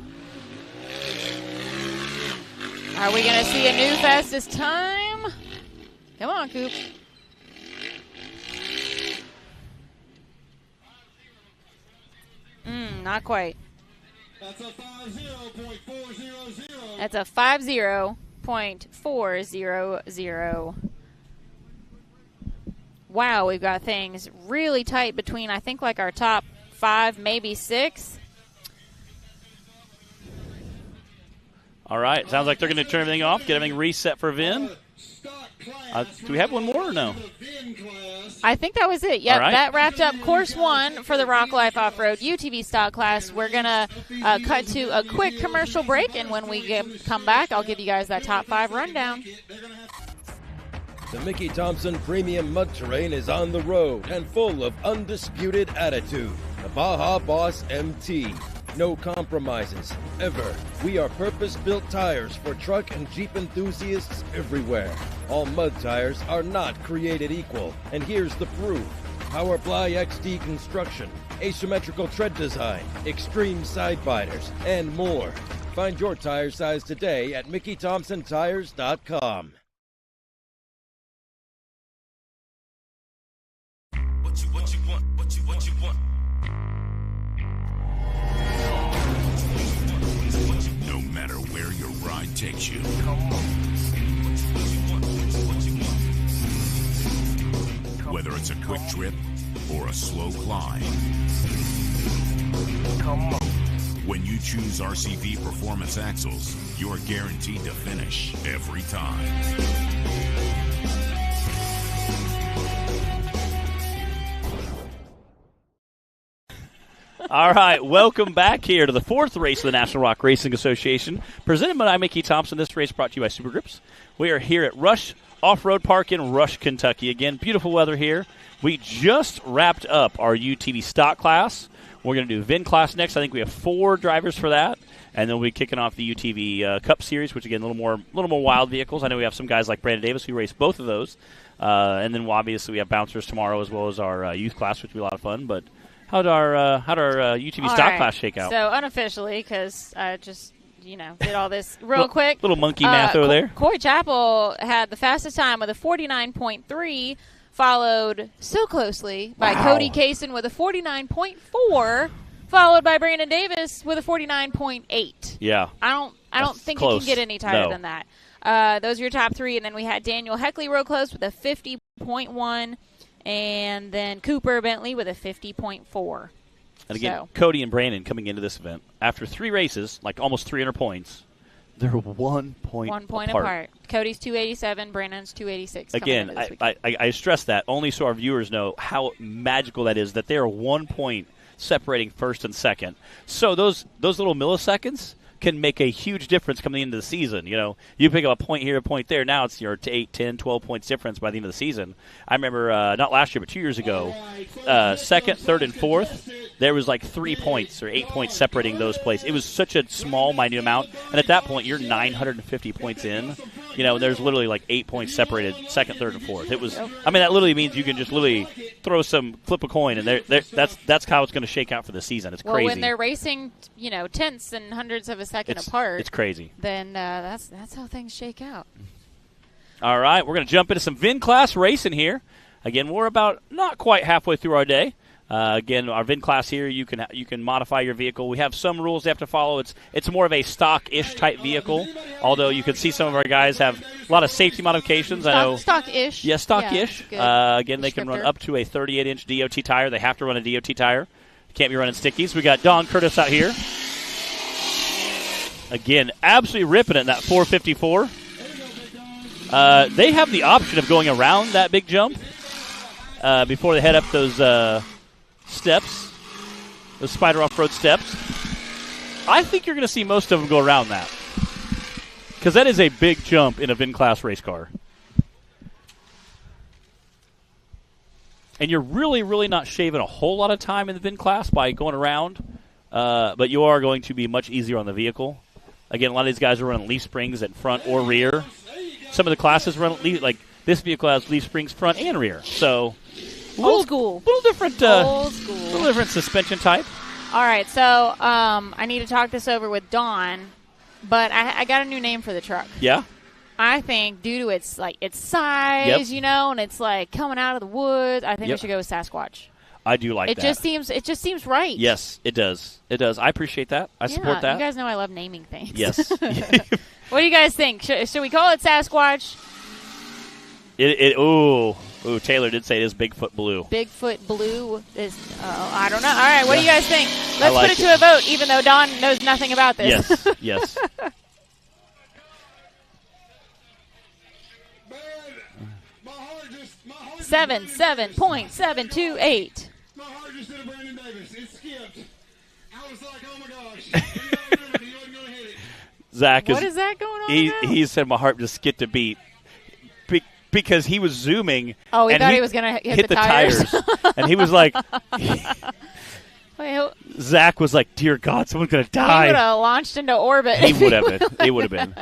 [SPEAKER 1] Are we going to see a new fastest time? Come on, Coop. Not quite.
[SPEAKER 4] That's a 50.400.
[SPEAKER 1] That's a 50.400. Wow, we've got things really tight between, I think, like our top 5, maybe 6.
[SPEAKER 2] All right. Sounds like they're going to turn everything off, get everything reset for Vin. Do we have one more or no?
[SPEAKER 1] I think that was it. Yep,
[SPEAKER 2] right.
[SPEAKER 1] That wrapped up course 1 for the Rock Life Off-Road UTV stock class. We're going to cut to a quick commercial break, and when we come back, I'll give you guys that top 5 rundown.
[SPEAKER 5] The Mickey Thompson Premium Mud Terrain is on the road and full of undisputed attitude. The Baja Boss MT. No compromises, ever. We are purpose-built tires for truck and Jeep enthusiasts everywhere. All mud tires are not created equal, and here's the proof. Powerfly XD construction, asymmetrical tread design, extreme side biters, and more. Find your tire size today at MickeyThompsonTires.com. What you want?
[SPEAKER 6] No matter where your ride takes you. Whether it's a quick trip or a slow climb. When you choose RCV Performance Axles, you're guaranteed to finish every time.
[SPEAKER 2] All right, welcome back here to the 4th race of the National Rock Racing Association, presented by Mickey Thompson. This race brought to you by Super Grips. We are here at Rush Off-Road Park in Rush, Kentucky. Again, beautiful weather here. We just wrapped up our UTV stock class. We're going to do VIN class next. I think we have 4 drivers for that, and then we'll be kicking off the UTV Cup Series, which again, a little more wild vehicles. I know we have some guys like Brandon Davis who race both of those, and then obviously we have bouncers tomorrow as well as our youth class, which will be a lot of fun. But how'd our UTV stock class shake out?
[SPEAKER 1] So unofficially, because I just did all this real quick.
[SPEAKER 2] Little monkey math over there.
[SPEAKER 1] Coy Chapel had the fastest time with a 49.3, followed so closely by Cody Kaysen with a 49.4, followed by Brandon Davis with a 49.8.
[SPEAKER 2] Yeah,
[SPEAKER 1] I don't think you can get any tighter than that. Those are your top three. And then we had Daniel Heckley real close with a 50.1. And then Cooper Bentley with a 50.4.
[SPEAKER 2] And again, Cody and Brandon coming into this event after 3 races, like almost 300 points. They're 1 point apart.
[SPEAKER 1] Cody's 287, Brandon's 286.
[SPEAKER 2] Again, I stress that only so our viewers know how magical that is, that they are 1 point separating first and second. So those little milliseconds can make a huge difference coming into the season. You know, you pick up a point here, a point there. Now it's your 8, 10, 12 points difference by the end of the season. I remember not last year, but 2 years ago, second, third, and fourth, there was like 3 points or 8 points separating those places. It was such a small, minute amount. And at that point, you're 950 points in. You know, there's literally like 8 points separated second, third, and fourth. It was, I mean, that literally means you can just literally flip a coin, and that's how it's going to shake out for the season. It's crazy.
[SPEAKER 1] Well, when they're racing, you know, tenths and hundreds of a second apart,
[SPEAKER 2] it's crazy.
[SPEAKER 1] Then that's how things shake out.
[SPEAKER 2] All right, we're going to jump into some VIN class racing here. Again, we're about not quite halfway through our day. Again, our VIN class here, you can modify your vehicle. We have some rules they have to follow. It's more of a stock-ish type vehicle, although you can see some of our guys have a lot of safety modifications. I know
[SPEAKER 1] stock-ish.
[SPEAKER 2] Yeah, stock-ish. Again, they can run
[SPEAKER 1] descriptor.
[SPEAKER 2] up to a 38-inch DOT tire. They have to run a DOT tire. Can't be running stickies. We got Don Curtis out here. Again, absolutely ripping it in that 454. They have the option of going around that big jump before they head up those steps, those Spider off-road steps. I think you're going to see most of them go around that, because that is a big jump in a VIN class race car. And you're really, really not shaving a whole lot of time in the VIN class by going around, but you are going to be much easier on the vehicle. Again, a lot of these guys are running leaf springs at front or rear. Some of the classes run like this vehicle has leaf springs front and rear. So
[SPEAKER 1] Old school.
[SPEAKER 2] Little different.
[SPEAKER 1] Old school.
[SPEAKER 2] Little different suspension type.
[SPEAKER 1] All right, so I need to talk this over with Dawn, but I got a new name for the truck.
[SPEAKER 2] Yeah.
[SPEAKER 1] I think due to its size, you know, and it's like coming out of the woods, I think we should go with Sasquatch.
[SPEAKER 2] I do like that.
[SPEAKER 1] It just seems right.
[SPEAKER 2] Yes, it does. It does. I appreciate that. I support that.
[SPEAKER 1] You guys know I love naming things.
[SPEAKER 2] Yes.
[SPEAKER 1] What do you guys think? Should we call it Sasquatch?
[SPEAKER 2] Taylor did say it is Bigfoot Blue.
[SPEAKER 1] Bigfoot Blue is, I don't know. All right, what do you guys think? Let's put it to a vote, even though Dawn knows nothing about this.
[SPEAKER 2] Yes.
[SPEAKER 1] 7.728.
[SPEAKER 4] My heart just did a Brandon Davis. It skipped. I was like, oh my gosh. He wasn't going to hit it.
[SPEAKER 2] Zach
[SPEAKER 1] what is that going on?
[SPEAKER 2] He said my heart just skipped a beat because he was zooming.
[SPEAKER 1] Oh, he thought he was going to hit the tires.
[SPEAKER 2] And he was like, Zach was like, dear God, someone's going to die.
[SPEAKER 1] He would have launched into orbit.
[SPEAKER 2] He would have been. He would have been.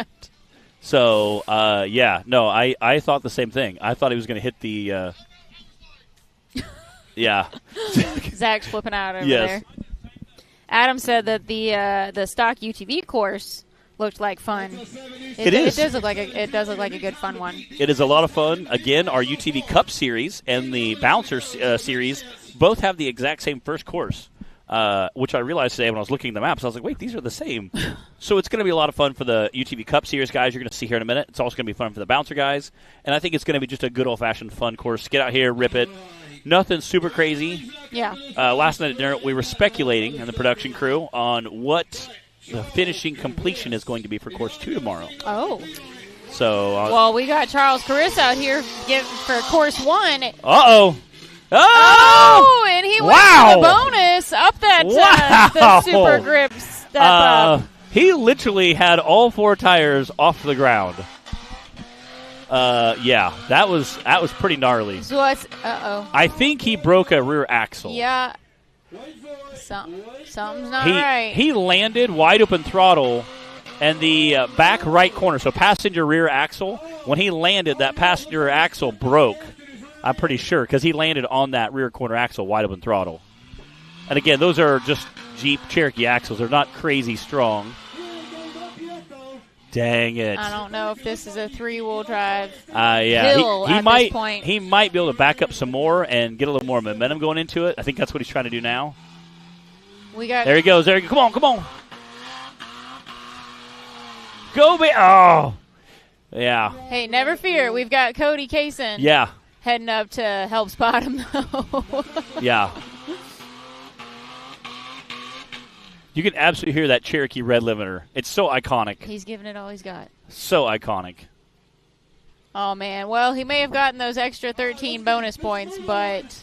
[SPEAKER 2] So, I thought the same thing. I thought he was going to hit the yeah.
[SPEAKER 1] Zach's flipping out over there. Adam said that the stock UTV course looked like fun.
[SPEAKER 2] It is.
[SPEAKER 1] It does look like a good fun one.
[SPEAKER 2] It is a lot of fun. Again, our UTV Cup series and the Bouncer series both have the exact same first course, which I realized today when I was looking at the maps. I was like, wait, these are the same. So it's going to be a lot of fun for the UTV Cup series guys. You're going to see here in a minute. It's also going to be fun for the Bouncer guys. And I think it's going to be just a good old-fashioned fun course. Get out here, rip it. Nothing super crazy.
[SPEAKER 1] Yeah.
[SPEAKER 2] Last night at dinner, we were speculating in the production crew on what the finishing completion is going to be for Course 2 tomorrow.
[SPEAKER 1] Oh.
[SPEAKER 2] So.
[SPEAKER 1] Well, we got Charles Carissa out here for Course 1.
[SPEAKER 2] Uh-oh.
[SPEAKER 1] Oh, and he went for the bonus up that the super grip step up.
[SPEAKER 2] He literally had all 4 tires off the ground. That was pretty gnarly.
[SPEAKER 1] So uh-oh.
[SPEAKER 2] I think he broke a rear axle.
[SPEAKER 1] Yeah. Something's not right.
[SPEAKER 2] He landed wide open throttle and the back right corner, so passenger rear axle, when he landed, that passenger axle broke. I'm pretty sure, because he landed on that rear corner axle wide open throttle. And again, those are just Jeep Cherokee axles. They're not crazy strong. Dang it.
[SPEAKER 1] I don't know if this is a 3-wheel drive
[SPEAKER 2] hill
[SPEAKER 1] at this point.
[SPEAKER 2] He might be able to back up some more and get a little more momentum going into it. I think that's what he's trying to do now. There he goes. There he goes. Come on. Go, oh. Yeah.
[SPEAKER 1] Hey, never fear. We've got Cody Kaysen.
[SPEAKER 2] Yeah.
[SPEAKER 1] Heading up to help spot him, though.
[SPEAKER 2] Yeah. You can absolutely hear that Cherokee red limiter. It's so iconic.
[SPEAKER 1] He's giving it all he's got.
[SPEAKER 2] So iconic.
[SPEAKER 1] Oh, man. Well, he may have gotten those extra 13 bonus points, but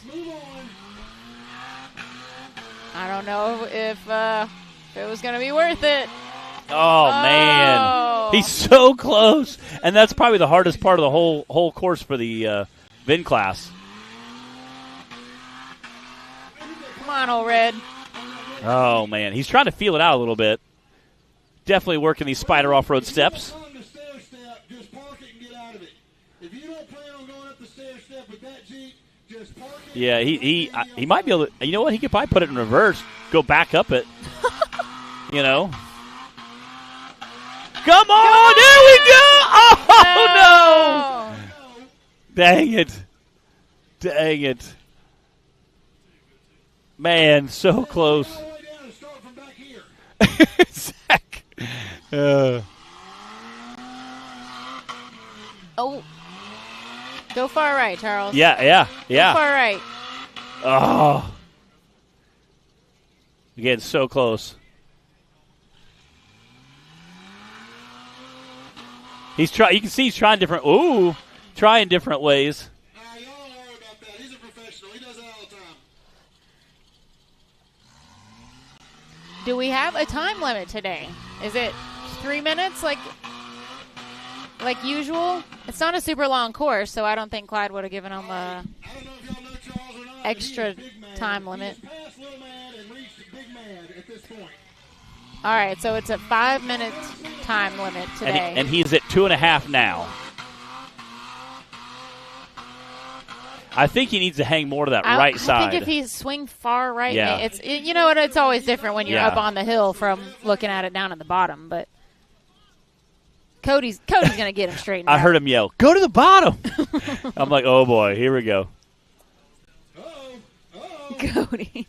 [SPEAKER 1] I don't know if it was going to be worth it.
[SPEAKER 2] Oh, man. He's so close. And that's probably the hardest part of the whole course for the VIN class.
[SPEAKER 1] Come on, old Red.
[SPEAKER 2] Oh, man. He's trying to feel it out a little bit. Definitely working these spider off-road steps. Yeah, he might be able to. You know what? He could probably put it in reverse, go back up it. You know. Come on! There we go! Oh, no! Dang it. Dang it. Man, so close. Zach.
[SPEAKER 1] Oh. Go far right, Charles.
[SPEAKER 2] Yeah.
[SPEAKER 1] Go far right.
[SPEAKER 2] Oh. Again, so close. He's trying. You can see he's trying different. Trying different ways.
[SPEAKER 4] Y'all don't worry about that. He's a professional. He does that all the time.
[SPEAKER 1] Do we have a time limit today? Is it 3 minutes like usual? It's not a super long course, so I don't think Clyde would have given him a extra time limit. All right, so it's a 5-minute time limit today.
[SPEAKER 2] And he's at 2.5 now. I think he needs to hang more to that right side.
[SPEAKER 1] I think if he swing far right,
[SPEAKER 2] yeah.
[SPEAKER 1] You know what? It's always different when you're up on the hill from looking at it down at the bottom. But Cody's going to get him straightened out.
[SPEAKER 2] I heard him yell, "Go to the bottom!" I'm like, "Oh boy, here we go."
[SPEAKER 1] Cody.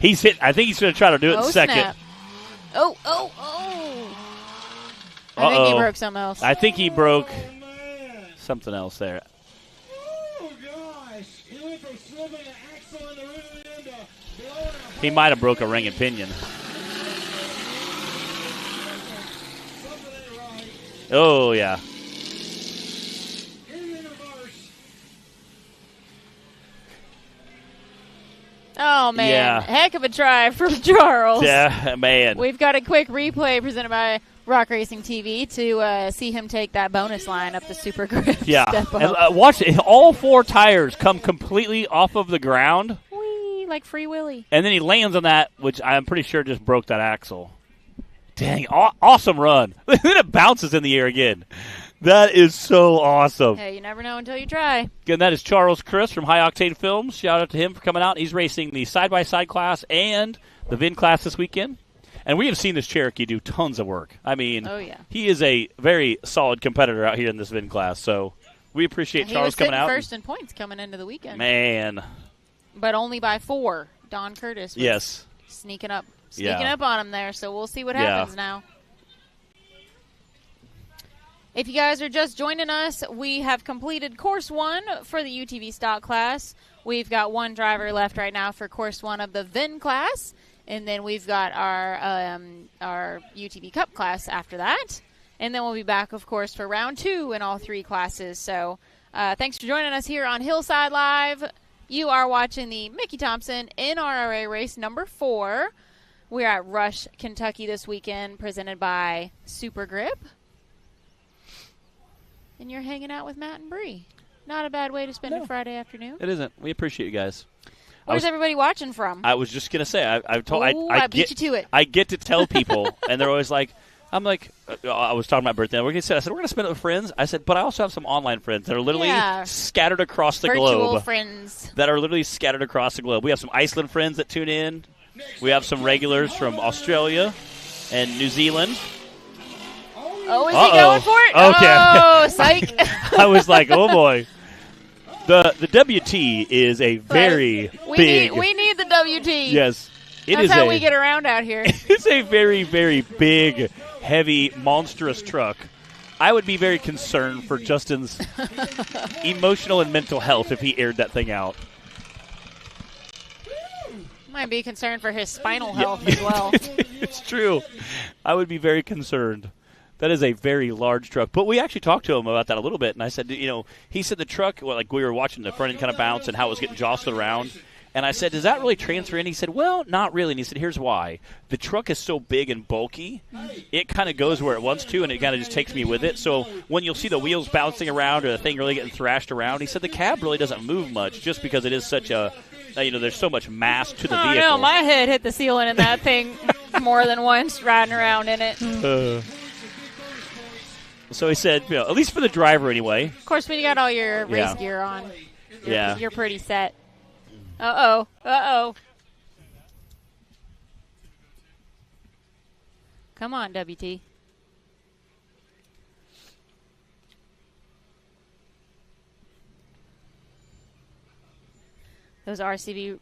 [SPEAKER 2] He's hit. I think he's going to try to do it in second.
[SPEAKER 1] Snap. Oh. I think he broke something else.
[SPEAKER 2] I think he broke something else there.
[SPEAKER 4] Oh, gosh. He went from slipping an axle in the rear end to blowing a
[SPEAKER 2] He might have broke a ring and pinion. Oh, yeah.
[SPEAKER 1] Oh, man.
[SPEAKER 2] Yeah.
[SPEAKER 1] Heck of a try from Charles.
[SPEAKER 2] Yeah, man.
[SPEAKER 1] We've got a quick replay presented by Rock Racing TV to see him take that bonus line up the super grip.
[SPEAKER 2] Yeah.
[SPEAKER 1] Step up.
[SPEAKER 2] And, watch it. All 4 tires come completely off of the ground.
[SPEAKER 1] Whee, like Free Willy.
[SPEAKER 2] And then he lands on that, which I'm pretty sure just broke that axle. Dang, awesome run. Then it bounces in the air again. That is so awesome.
[SPEAKER 1] Hey, you never know until you try.
[SPEAKER 2] Again, that is Charles Chris from High Octane Films. Shout out to him for coming out. He's racing the side-by-side class and the VIN class this weekend. And we have seen this Cherokee do tons of work. I mean, he is a very solid competitor out here in this VIN class. So we appreciate Charles coming out.
[SPEAKER 1] He was first in points coming into the weekend.
[SPEAKER 2] Man.
[SPEAKER 1] But only by 4. Don Curtis was sneaking up on him there. So we'll see what happens now. If you guys are just joining us, we have completed Course 1 for the UTV stock class. We've got 1 driver left right now for Course 1 of the VIN class. And then we've got our UTV Cup class after that. And then we'll be back, of course, for round 2 in all 3 classes. So thanks for joining us here on Hillside Live. You are watching the Mickey Thompson NRRA race number 4. We're at Rush, Kentucky this weekend, presented by Super Grip. And you're hanging out with Matt and Bree. Not a bad way to spend a Friday afternoon.
[SPEAKER 2] It isn't. We appreciate you guys.
[SPEAKER 1] Where's everybody watching from?
[SPEAKER 2] I was just gonna say.
[SPEAKER 1] I beat you to it.
[SPEAKER 2] I get to tell people, and they're always like, I was talking about birthday. I said we're gonna spend it with friends. I said, but I also have some online friends that are literally scattered across the globe.
[SPEAKER 1] Virtual friends
[SPEAKER 2] that are literally scattered across the globe. We have some Iceland friends that tune in. We have some regulars from Australia and New Zealand.
[SPEAKER 1] Oh, is he going for it?
[SPEAKER 2] Okay.
[SPEAKER 1] Oh, psych.
[SPEAKER 2] I was like, oh, boy. The WT is a very big.
[SPEAKER 1] We need the WT.
[SPEAKER 2] Yes.
[SPEAKER 1] That's how we get around out here.
[SPEAKER 2] It's a very, very big, heavy, monstrous truck. I would be very concerned for Justin's emotional and mental health if he aired that thing out.
[SPEAKER 1] Might be concerned for his spinal health as well.
[SPEAKER 2] It's true. I would be very concerned. That is a very large truck. But we actually talked to him about that a little bit, and I said, he said the truck, we were watching the front end kind of bounce and how it was getting jostled around. And I said, does that really transfer in? He said, well, not really. And he said, here's why. The truck is so big and bulky, it kind of goes where it wants to, and it kind of just takes me with it. So when you'll see the wheels bouncing around or the thing really getting thrashed around, he said the cab really doesn't move much just because it is such a, there's so much mass to the vehicle.
[SPEAKER 1] No, my head hit the ceiling in that thing more than once riding around in it.
[SPEAKER 2] So he said, at least for the driver anyway.
[SPEAKER 1] Of course, when you got all your race gear on, you're pretty set. Uh-oh. Come on, WT. Those RCV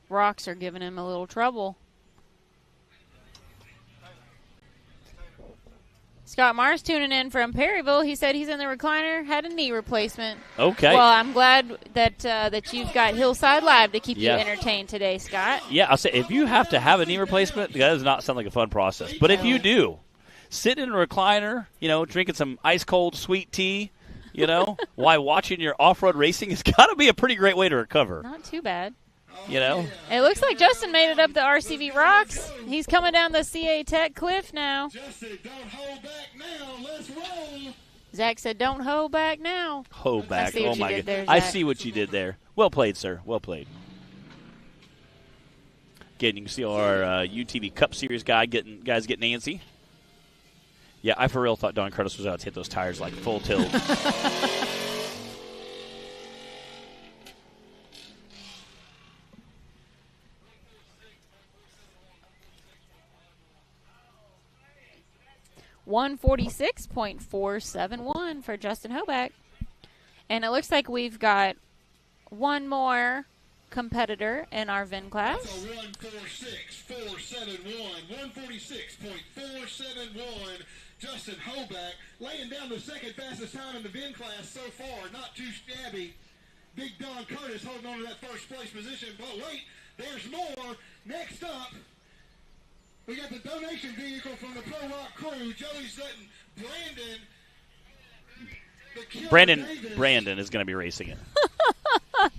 [SPEAKER 1] rocks are giving him a little trouble. Scott Mars tuning in from Perryville. He said he's in the recliner, had a knee replacement.
[SPEAKER 2] Okay.
[SPEAKER 1] Well, I'm glad that you've got Hillside Live to keep you entertained today, Scott.
[SPEAKER 2] Yeah, I'll say, if you have to have a knee replacement, that does not sound like a fun process. But if you do, sitting in a recliner, drinking some ice-cold sweet tea, while watching your off-road racing, it's got to be a pretty great way to recover.
[SPEAKER 1] Not too bad.
[SPEAKER 2] It
[SPEAKER 1] looks like Justin made it up the RCV rocks. He's coming down the CA Tech cliff now.
[SPEAKER 4] Justin, don't hold back now. Let's roll.
[SPEAKER 1] Zach said, don't hold back now.
[SPEAKER 2] Hold back. Oh, my God. I see what you did there. Well played, sir. Well played. Again, you can see our UTV Cup Series guys getting antsy. Yeah, I for real thought Don Curtis was out to hit those tires like full tilt.
[SPEAKER 1] 146.471 for Justin Hoback. And it looks like we've got one more competitor in our VIN class.
[SPEAKER 4] 146.471. Justin Hoback laying down the second fastest time in the VIN class so far. Not too shabby. Big Don Curtis holding on to that first place position. But wait, there's more. Next up, we got the donation vehicle from the Pro Rock crew. Joey Sutton,
[SPEAKER 2] Brandon is going to be racing it.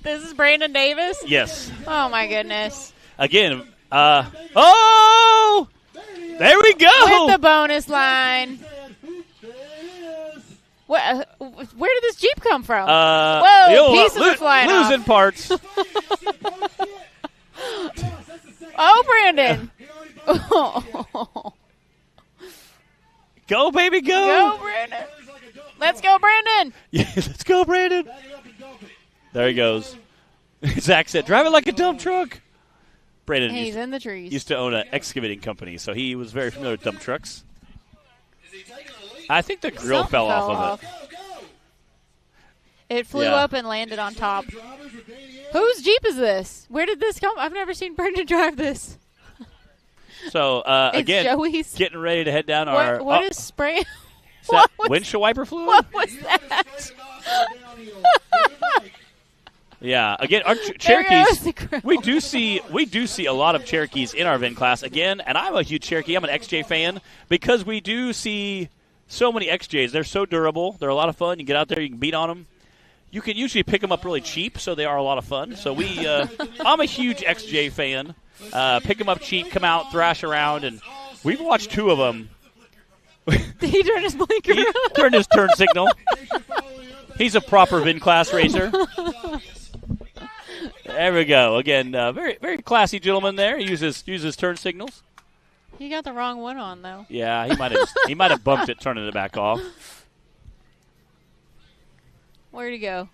[SPEAKER 1] This is Brandon Davis?
[SPEAKER 2] Yes.
[SPEAKER 1] Oh, my goodness.
[SPEAKER 2] Again, there we go.
[SPEAKER 1] With the bonus line. Where did this Jeep come from? Whoa, pieces are flying
[SPEAKER 2] losing
[SPEAKER 1] off.
[SPEAKER 2] Parts.
[SPEAKER 1] Oh, Brandon.
[SPEAKER 2] Go, baby, go.
[SPEAKER 1] Go, Brandon. Let's go, Brandon.
[SPEAKER 2] Yeah, let's go, Brandon. There he goes. Zach said, drive it like a dump truck. Brandon
[SPEAKER 1] He's in the trees.
[SPEAKER 2] Used to own an excavating company, so he was very familiar with dump trucks. I think the grill fell off of it.
[SPEAKER 1] It flew up and landed on top. Whose Jeep is this? Where did this come? I've never seen Brandon drive this.
[SPEAKER 2] So, again,
[SPEAKER 1] Joey's.
[SPEAKER 2] Getting ready to head down our...
[SPEAKER 1] What is spraying?
[SPEAKER 2] Windshield wiper fluid?
[SPEAKER 1] What was that?
[SPEAKER 2] Yeah, again, our Cherokees, we do see a lot of Cherokees in our VIN class. Again, and I'm a huge Cherokee. I'm an XJ fan because we do see so many XJs. They're so durable. They're a lot of fun. You get out there, you can beat on them. You can usually pick them up really cheap, so they are a lot of fun. So I'm a huge XJ fan. Pick them up cheap, come out, thrash around, and we've watched two of them.
[SPEAKER 1] Did he turn his blinker?
[SPEAKER 2] He turned his turn signal. He's a proper VIN class racer. There we go. Again, very very classy gentleman there. He uses turn signals.
[SPEAKER 1] He got the wrong one on though.
[SPEAKER 2] Yeah, he might have bumped it, turning it back off.
[SPEAKER 1] Where'd he go?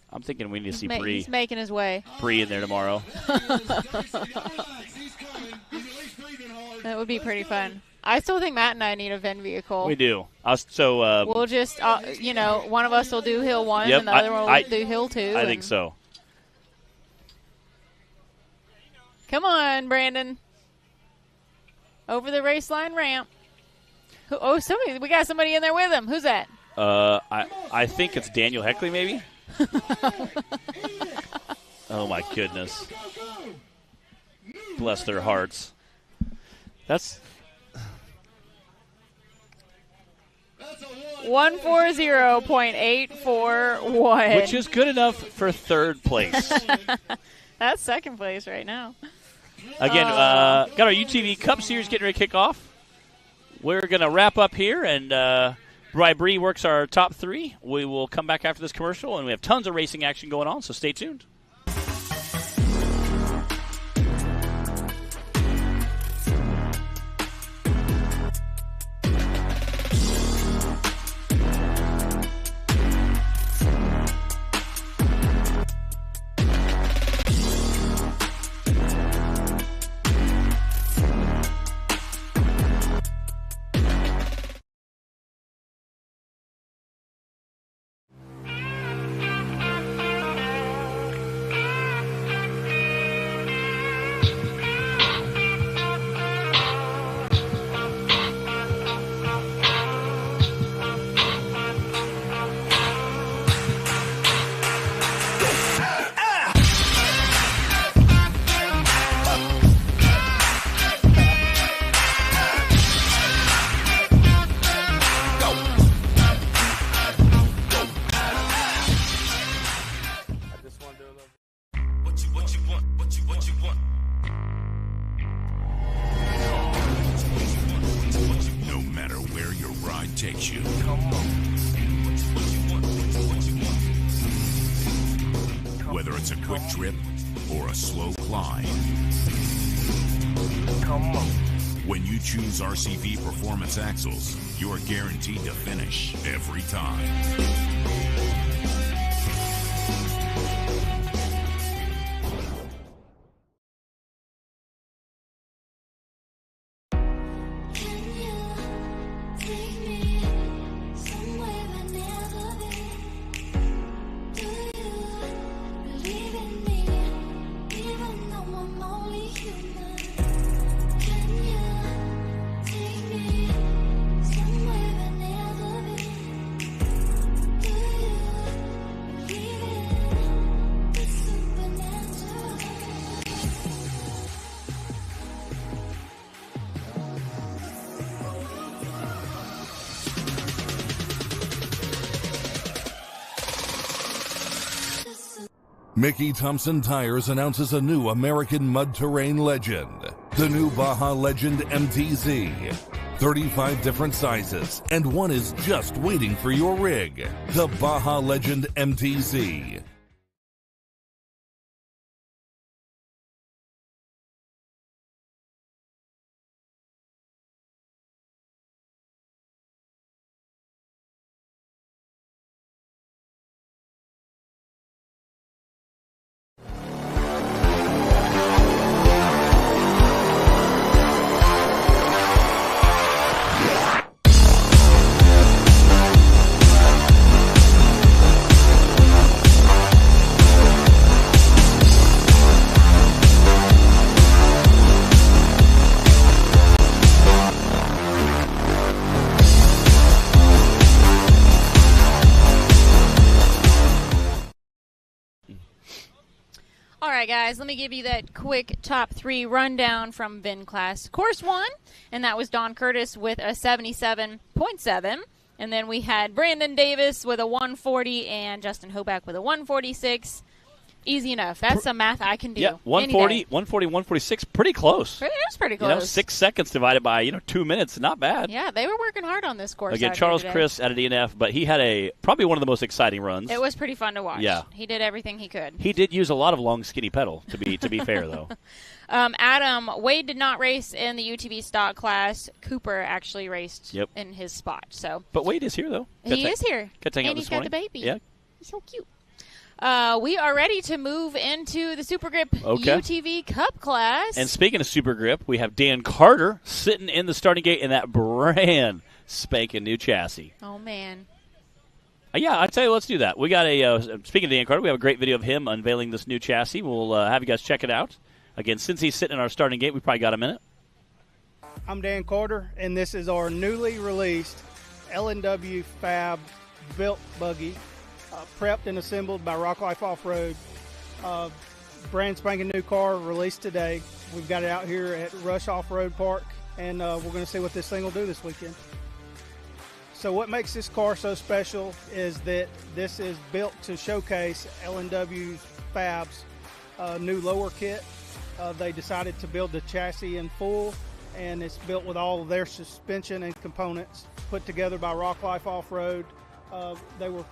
[SPEAKER 2] I'm thinking we need to see Bree.
[SPEAKER 1] He's making his way.
[SPEAKER 2] Bree in there tomorrow.
[SPEAKER 1] That would be pretty fun. I still think Matt and I need a VIN vehicle.
[SPEAKER 2] We do.
[SPEAKER 1] We'll just, one of us will do Hill 1 and the other one will do Hill 2.
[SPEAKER 2] I think so.
[SPEAKER 1] Come on, Brandon. Over the race line ramp. We got somebody in there with him. Who's that?
[SPEAKER 2] I think it's Daniel Heckley, maybe. Oh my goodness. Bless their hearts. That's
[SPEAKER 1] 140.841.
[SPEAKER 2] which is good enough for third place.
[SPEAKER 1] That's second place right now.
[SPEAKER 2] Again, got our UTV Cup Series getting ready to kick off. We're going to wrap up here, and Bree works our top three. We will come back after this commercial, and we have tons of racing action going on, so stay tuned. Whether it's a quick trip or a slow climb. Come on. When you choose RCV Performance Axles, you're guaranteed to finish every time.
[SPEAKER 7] Mickey Thompson Tires announces a new American mud terrain legend, the new Baja Legend MTZ. 35 different sizes, and one is just waiting for your rig. The Baja Legend MTZ.
[SPEAKER 1] All right, guys, let me give you that quick top three rundown from VIN class. Course 1, and that was Don Curtis with a 77.7. And then we had Brandon Davis with a 140 and Justin Hoback with a 146. Easy enough. That's some math I can do.
[SPEAKER 2] Yeah, 140, 146, pretty close.
[SPEAKER 1] It was pretty close.
[SPEAKER 2] 6 seconds divided by 2 minutes, not bad.
[SPEAKER 1] Yeah, they were working hard on this course.
[SPEAKER 2] Again, Charles Chris at a DNF, but he had probably one of the most exciting runs.
[SPEAKER 1] It was pretty fun to watch.
[SPEAKER 2] Yeah,
[SPEAKER 1] he did everything he could.
[SPEAKER 2] He did use a lot of long, skinny pedal. To be fair, though.
[SPEAKER 1] Wade did not race in the UTV stock class. Cooper actually raced in his spot.
[SPEAKER 2] But Wade is here though.
[SPEAKER 1] He is here,
[SPEAKER 2] and
[SPEAKER 1] he's got the baby.
[SPEAKER 2] Yeah,
[SPEAKER 1] he's so cute. We are ready to move into the Super Grip UTV Cup class.
[SPEAKER 2] And speaking of Super Grip, we have Dan Carter sitting in the starting gate in that brand spanking new chassis.
[SPEAKER 1] Oh, man.
[SPEAKER 2] Yeah, I tell you, let's do that. We got speaking of Dan Carter, we have a great video of him unveiling this new chassis. We'll have you guys check it out. Again, since he's sitting in our starting gate, we probably got a minute.
[SPEAKER 3] I'm Dan Carter, and this is our newly released L&W Fab built buggy, prepped and assembled by Rock Life Off-Road. Brand spanking new car released today. We've got it out here at Rush Off-Road Park, and we're going to see what this thing will do this weekend. So what makes this car so special is that this is built to showcase L&W's Fab's new lower kit. They decided to build the chassis in full, and it's built with all of their suspension and components put together by Rock Life Off-Road. They were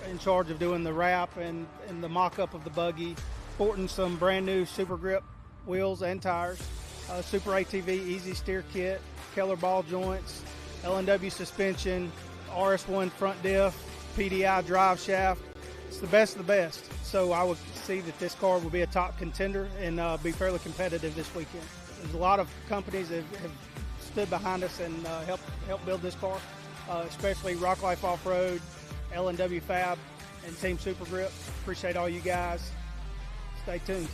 [SPEAKER 3] in charge of doing the wrap and the mock-up of the buggy, sporting some brand new Super Grip wheels and tires, Super ATV Easy Steer kit, Keller ball joints, L&W suspension, RS1 front diff, PDI drive shaft. It's the best of the best. So I would see that this car will be a top contender and be fairly competitive this weekend. There's a lot of companies that have stood behind us and helped build this car, especially Rock Life Off-Road, L&W Fab, and Team Super Grip. Appreciate all you guys. Stay tuned.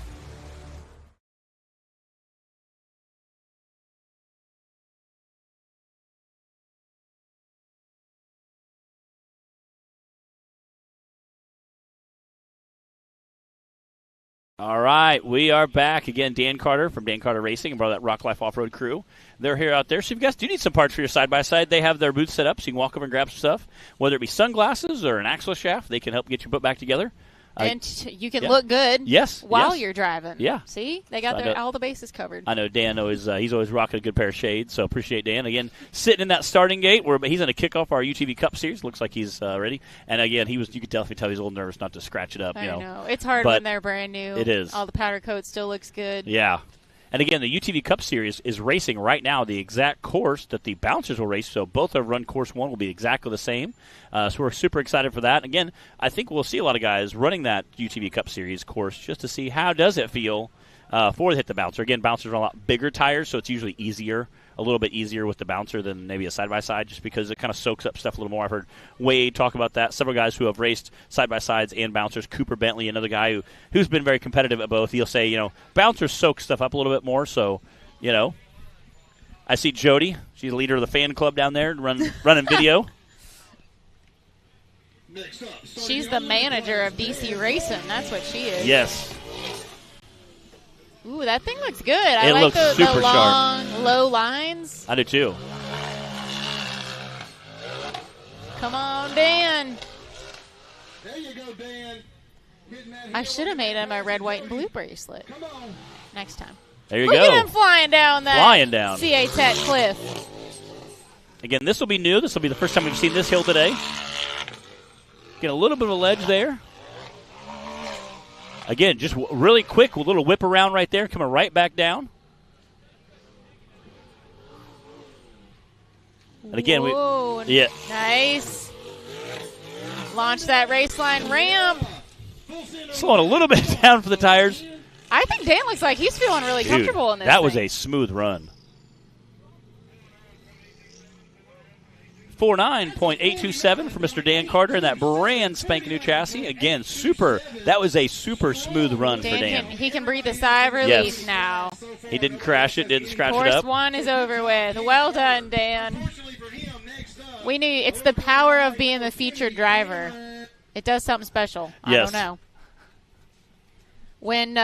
[SPEAKER 2] All right, we are back again. Dan Carter from Dan Carter Racing and part of that Rock Life Off-Road crew. They're here out there. So if you guys do need some parts for your side-by-side, they have their booth set up so you can walk over and grab some stuff. Whether it be sunglasses or an axle shaft, they can help get you put back together.
[SPEAKER 1] And you can look good while you're driving.
[SPEAKER 2] Yeah.
[SPEAKER 1] See? They got all the bases covered.
[SPEAKER 2] I know Dan he's always rocking a good pair of shades, so appreciate Dan. Again, sitting in that starting gate where he's going to kick off our UTV Cup Series. Looks like he's ready. And again, you could tell he's a little nervous not to scratch it up.
[SPEAKER 1] I know. It's hard when they're brand new.
[SPEAKER 2] It is.
[SPEAKER 1] All the powder coat still looks good.
[SPEAKER 2] Yeah. And again, the UTV Cup Series is racing right now the exact course that the Bouncers will race, so both of Run Course 1 will be exactly the same. So we're super excited for that. Again, I think we'll see a lot of guys running that UTV Cup Series course just to see how does it feel for the Hit the Bouncer. Again, Bouncers are a lot bigger tires, so it's usually a little bit easier with the Bouncer than maybe a side-by-side just because it kind of soaks up stuff a little more. I've heard Wade talk about that. Several guys who have raced side-by-sides and Bouncers. Cooper Bentley, another guy who's been very competitive at both. He'll say, Bouncers soak stuff up a little bit more, so, I see Jody. She's the leader of the fan club down there running video.
[SPEAKER 1] She's the manager of DC Racing. That's what she is.
[SPEAKER 2] Yes.
[SPEAKER 1] Ooh, that thing looks good. I like the long, low lines.
[SPEAKER 2] I do too.
[SPEAKER 1] Come on, Dan.
[SPEAKER 4] There you go, Dan.
[SPEAKER 1] I should have made him a red, white, and blue bracelet next time.
[SPEAKER 2] There you
[SPEAKER 1] Look
[SPEAKER 2] go.
[SPEAKER 1] Look at him flying down that CA Tech cliff.
[SPEAKER 2] Again, this will be new. This will be the first time we've seen this hill today. Get a little bit of a ledge there. Again, just really quick, a little whip around right there, coming right back down. And again,
[SPEAKER 1] nice. Launch that race line ramp.
[SPEAKER 2] Slowing a little bit down for the tires.
[SPEAKER 1] I think Dan looks like he's feeling really comfortable in this.
[SPEAKER 2] That was a smooth run. 49.827 for Mr. Dan Carter and that brand spanking new chassis. Again, that was a super smooth run for Dan.
[SPEAKER 1] He can breathe a sigh of relief now.
[SPEAKER 2] He didn't crash it, didn't scratch it up.
[SPEAKER 1] Course 1 is over with. Well done, Dan. We knew it's the power of being the featured driver. It does something special. I don't know. When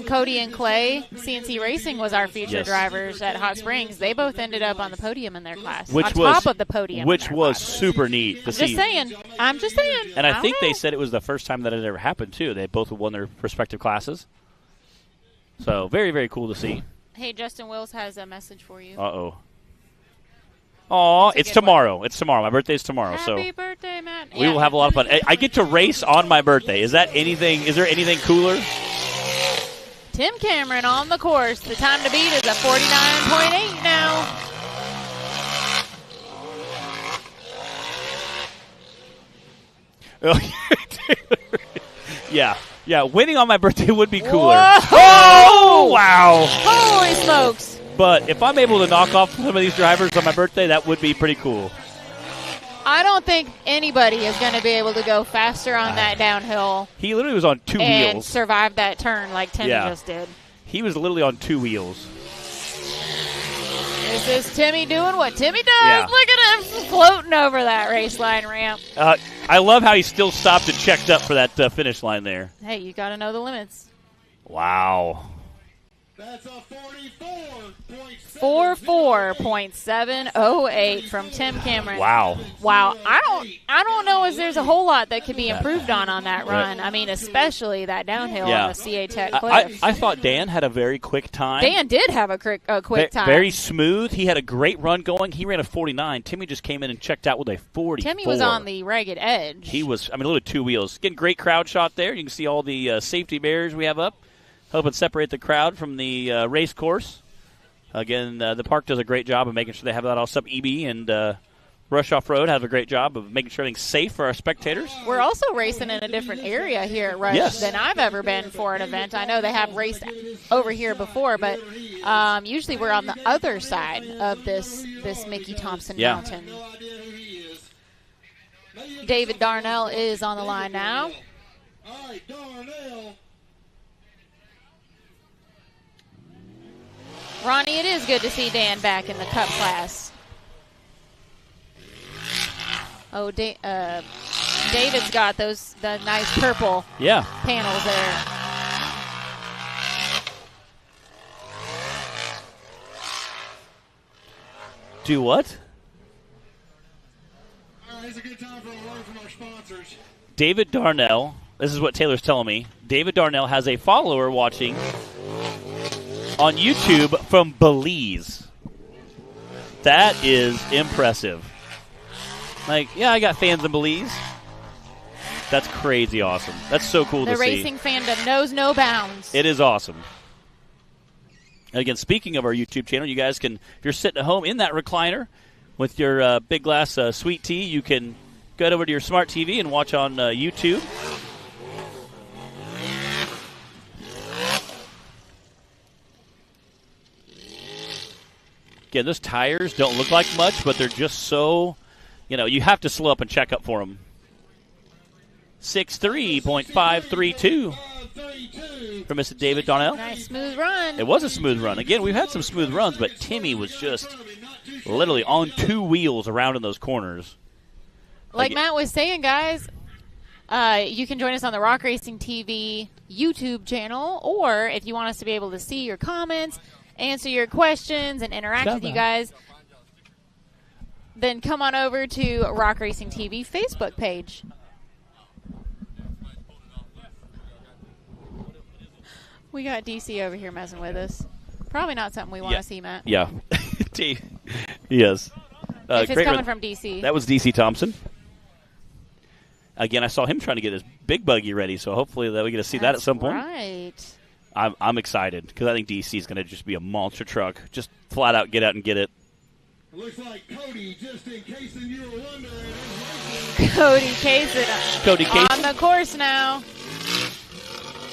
[SPEAKER 1] Cody and Clay, CNC Racing, was our featured drivers at Hot Springs, they both ended up on the podium in their class. Top of the podium.
[SPEAKER 2] Which was super neat to see.
[SPEAKER 1] I'm just saying.
[SPEAKER 2] And I think they said it was the first time that it ever happened, too. They both won their respective classes. So, very, very cool to see.
[SPEAKER 1] Hey, Justin Wills has a message for you.
[SPEAKER 2] Uh-oh. Aw, it's tomorrow. It's tomorrow. My birthday's tomorrow.
[SPEAKER 1] Happy birthday, Matt.
[SPEAKER 2] We will have a lot of fun. I get to race on my birthday. Is there anything cooler?
[SPEAKER 1] Tim Cameron on the course. The time to beat is a 49.8 now. Yeah, winning on my birthday would be cooler. Whoa!
[SPEAKER 2] Oh, wow.
[SPEAKER 1] Holy smokes.
[SPEAKER 2] But if I'm able to knock off some of these drivers on my birthday, that would be pretty cool.
[SPEAKER 1] I don't think anybody is going to be able to go faster on that downhill.
[SPEAKER 2] He literally was on two
[SPEAKER 1] and
[SPEAKER 2] wheels.
[SPEAKER 1] Survive that turn like Tim just did.
[SPEAKER 2] He was literally on 2 wheels.
[SPEAKER 1] This is Timmy doing what Timmy does.
[SPEAKER 2] Yeah.
[SPEAKER 1] Look at him floating over that race line ramp.
[SPEAKER 2] I love how he still stopped and checked up for that finish line there.
[SPEAKER 1] Hey, you got to know the limits.
[SPEAKER 2] Wow.
[SPEAKER 4] That's a
[SPEAKER 1] 44.708 from Tim Cameron.
[SPEAKER 2] Wow.
[SPEAKER 1] I don't know if there's a whole lot that could be improved on that run. I mean, especially that downhill on the CA Tech cliff.
[SPEAKER 2] I thought Dan had a very quick time.
[SPEAKER 1] Dan did have a quick time.
[SPEAKER 2] Very smooth. He had a great run going. He ran a 49. Timmy just came in and checked out with a 44.
[SPEAKER 1] Timmy was on the ragged edge.
[SPEAKER 2] He was, literally 2 wheels. Getting great crowd shot there. You can see all the safety barriers we have up. Helping separate the crowd from the race course. Again, the park does a great job of making sure they have that all set up. EB and Rush Off-Road have a great job of making sure everything's safe for our spectators.
[SPEAKER 1] We're also racing in a different area here at Rush than I've ever been for an event. I know they have raced over here before, but usually we're on the other side of this Mickey Thompson Mountain. David Darnell is on the line now.
[SPEAKER 4] All right, Darnell.
[SPEAKER 1] Ronnie, it is good to see Dan back in the Cup class. Oh, David's got the nice purple panels there.
[SPEAKER 2] Do what?
[SPEAKER 4] It's a good time for a word from our sponsors.
[SPEAKER 2] David Darnell, this is what Taylor's telling me. David Darnell has a follower watching on YouTube from Belize. That is impressive. I got fans in Belize. That's crazy awesome. That's so cool to see.
[SPEAKER 1] The racing fandom knows no bounds.
[SPEAKER 2] It is awesome. And again, speaking of our YouTube channel, you guys can, if you're sitting at home in that recliner with your big glass sweet tea, you can go over to your smart TV and watch on YouTube. Again, those tires don't look like much, but they're just so, you have to slow up and check up for them. 6'3.532 from Mr. David Darnell.
[SPEAKER 1] Nice smooth run.
[SPEAKER 2] It was a smooth run. Again, we've had some smooth runs, but Timmy was just literally on 2 wheels around in those corners.
[SPEAKER 1] Like Matt was saying, guys, you can join us on the Rock Racing TV YouTube channel, or if you want us to be able to see your comments, answer your questions, and interact with you guys, then come on over to Rock Racing TV Facebook page. We got DC over here messing with us. Probably not something we want to see, Matt.
[SPEAKER 2] Yeah. Yes.
[SPEAKER 1] If it's coming from DC.
[SPEAKER 2] That was DC Thompson. Again, I saw him trying to get his big buggy ready, so hopefully that we get to see that at some point.
[SPEAKER 1] Right.
[SPEAKER 2] I'm excited because I think DC is going to just be a monster truck. Just flat out get out and get it.
[SPEAKER 4] Looks like Cody, just in case you were wondering.
[SPEAKER 1] Cody Kaysen on the course now.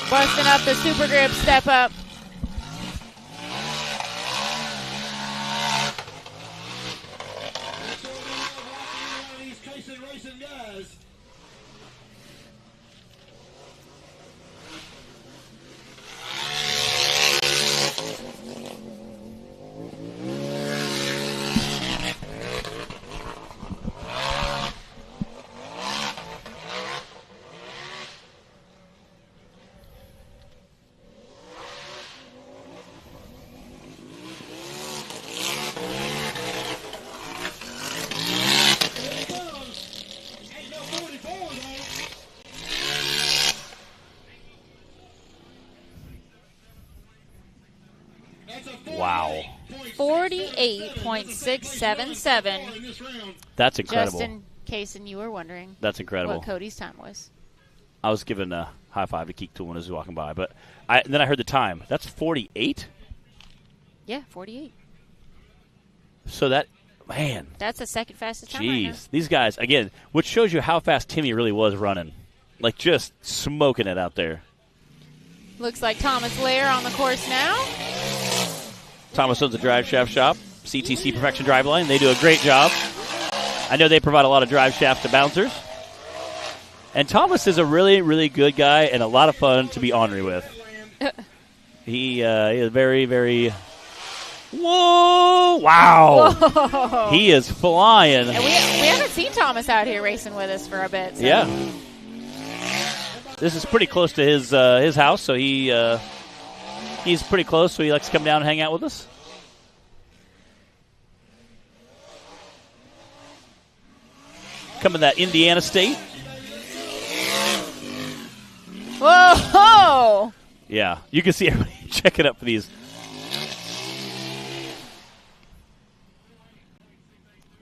[SPEAKER 1] Busting up the super grip step up.
[SPEAKER 4] These Kaysen racing guys.
[SPEAKER 2] Wow.
[SPEAKER 1] 48.677.
[SPEAKER 2] That's incredible.
[SPEAKER 1] Just in case you were wondering.
[SPEAKER 2] That's incredible.
[SPEAKER 1] What Cody's time was.
[SPEAKER 2] I was giving a high five to Keek Tool when he was walking by, but then I heard the time. That's 48?
[SPEAKER 1] Yeah, 48.
[SPEAKER 2] So that, man.
[SPEAKER 1] That's the second fastest time
[SPEAKER 2] Jeez.
[SPEAKER 1] right now.
[SPEAKER 2] These guys, again, which shows you how fast Timmy really was running. Like, just smoking it out there.
[SPEAKER 1] Looks like Thomas Lair on the course now.
[SPEAKER 2] Thomas owns a drive shaft shop, CTC Perfection Driveline. They do a great job. I know they provide a lot of drive shafts to bouncers. And Thomas is a really, really good guy and a lot of fun to be ornery with. He is very, very. Whoa! Wow!
[SPEAKER 1] Whoa.
[SPEAKER 2] He is flying.
[SPEAKER 1] And we haven't seen Thomas out here racing with us for a bit. So.
[SPEAKER 2] Yeah. This is pretty close to his house, so he's pretty close. So he likes to come down and hang out with us. Coming to that Indiana State.
[SPEAKER 1] Whoa!
[SPEAKER 2] Yeah, you can see everybody checking up for these.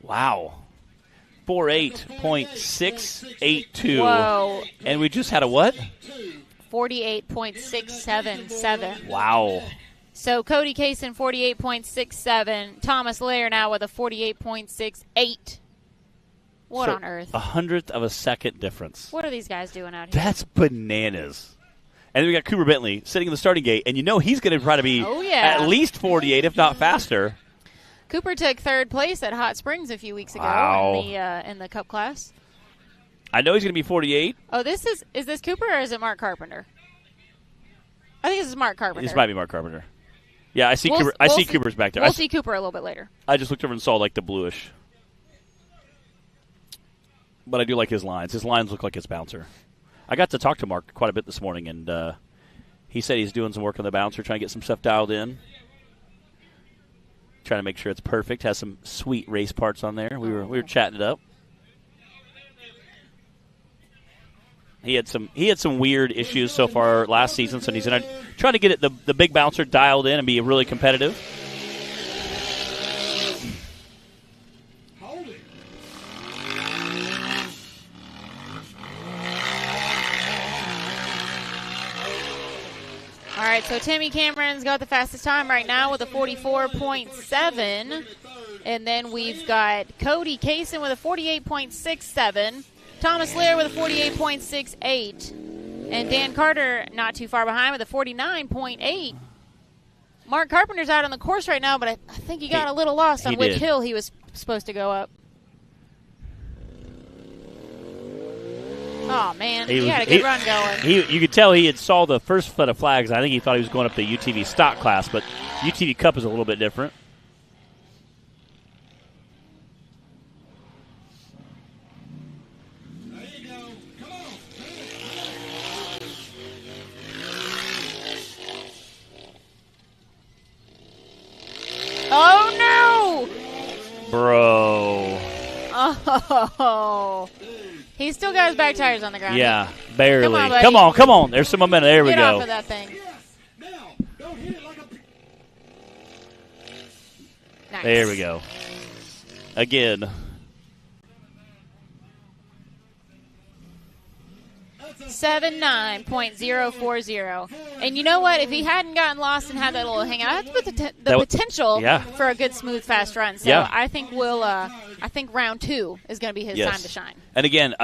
[SPEAKER 2] Wow. 48.682.
[SPEAKER 1] Whoa.
[SPEAKER 2] And we just had a what?
[SPEAKER 1] 48.677.
[SPEAKER 2] Wow.
[SPEAKER 1] So Cody Kaysen, 48.67. Thomas Lair now with a 48.68. What on earth?
[SPEAKER 2] 100th of a second difference.
[SPEAKER 1] What are these guys doing out here?
[SPEAKER 2] That's bananas. And then we got Cooper Bentley sitting in the starting gate, and you know he's going to try to be at least 48, if not faster.
[SPEAKER 1] Cooper took third place at Hot Springs a few weeks ago in the Cup class.
[SPEAKER 2] I know he's going to be 48.
[SPEAKER 1] Oh, is this Cooper or is it Mark Carpenter? I think this is Mark Carpenter.
[SPEAKER 2] This might be Mark Carpenter. Yeah, I see Cooper. I see Cooper's back there.
[SPEAKER 1] We'll see Cooper a little bit later.
[SPEAKER 2] I just looked over and saw like the bluish. But I do like his lines. His lines look like his bouncer. I got to talk to Mark quite a bit this morning, and he said he's doing some work on the bouncer, trying to get some stuff dialed in. Trying to make sure it's perfect. Has some sweet race parts on there. We were chatting it up. He had some weird issues so far last season, so he's trying to get the big bouncer dialed in and be really competitive.
[SPEAKER 4] Hold it.
[SPEAKER 1] All right, so Timmy Cameron's got the fastest time right now with a 44.7. And then we've got Cody Kaysen with a 48.67. Thomas Lair with a 48.68. And Dan Carter not too far behind with a 49.8. Mark Carpenter's out on the course right now, but I think he got a little lost on which hill he was supposed to go up. Oh, man. He had a good run going.
[SPEAKER 2] You could tell he had saw the first foot of flags. I think he thought he was going up the UTV stock class, but UTV Cup is a little bit different.
[SPEAKER 4] There you go. Come on.
[SPEAKER 1] Oh, no!
[SPEAKER 2] Bro.
[SPEAKER 1] Oh. He's still got his back tires on the ground.
[SPEAKER 2] Yeah, barely.
[SPEAKER 1] Come on, buddy.
[SPEAKER 2] Come on. There's some momentum. There we
[SPEAKER 1] Get
[SPEAKER 2] go.
[SPEAKER 1] off of that thing.
[SPEAKER 4] Now, don't hit it like a...
[SPEAKER 1] Nice.
[SPEAKER 2] There we go. Again.
[SPEAKER 1] 79.040. And you know what? If he hadn't gotten lost and had that little hangout, that's the potential for a good, smooth, fast run. So I think I think round 2 is going to be his time to shine.
[SPEAKER 2] And again,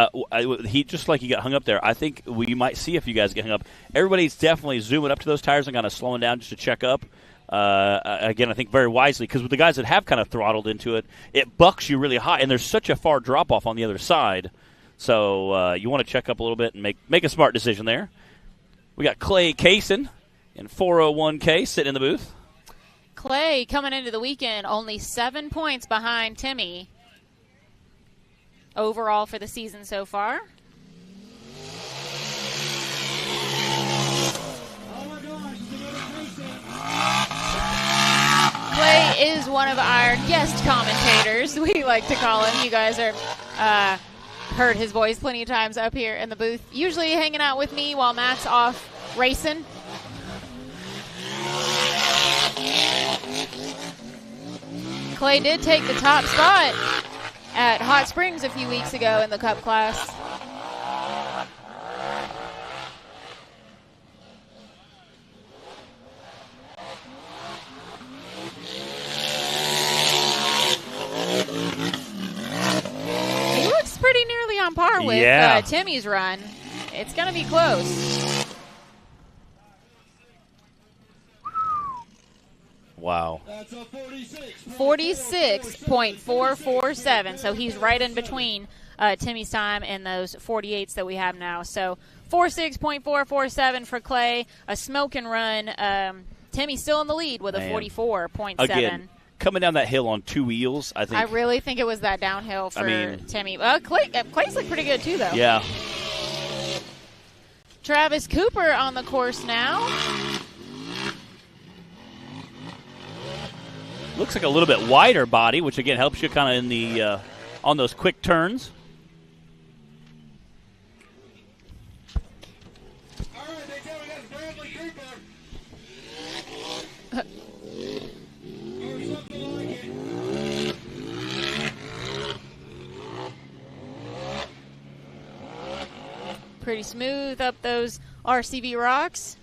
[SPEAKER 2] he just like he got hung up there. I think we might see if you guys get hung up. Everybody's definitely zooming up to those tires and kind of slowing down just to check up. Again, I think very wisely, because with the guys that have kind of throttled into it, it bucks you really high, and there's such a far drop off on the other side. So you want to check up a little bit and make a smart decision there. We got Clay Kaysen in 401K sitting in the booth.
[SPEAKER 1] Clay coming into the weekend only 7 points behind Timmy overall for the season so far. Clay is one of our guest commentators, we like to call him. You guys are heard his voice plenty of times up here in the booth, usually hanging out with me while Matt's off racing. Clay did take the top spot at Hot Springs a few weeks ago in the Cup class. He looks pretty nearly on par with Timmy's run. It's going to be close.
[SPEAKER 2] Wow.
[SPEAKER 1] 46.447. So he's right in between Timmy's time and those 48s that we have now. So 46.447 for Clay. A smoke and run. Timmy's still in the lead with a 44.7.
[SPEAKER 2] Again, coming down that hill on two wheels, I think.
[SPEAKER 1] I really think it was that downhill for Timmy. Clay's look pretty good too, though.
[SPEAKER 2] Yeah.
[SPEAKER 1] Travis Cooper on the course now.
[SPEAKER 2] Looks like a little bit wider body, which again helps you kind of in the on those quick turns.
[SPEAKER 4] All right, they tell me that's Bradley Cooper. Or something like it.
[SPEAKER 1] Pretty smooth up those RCV rocks.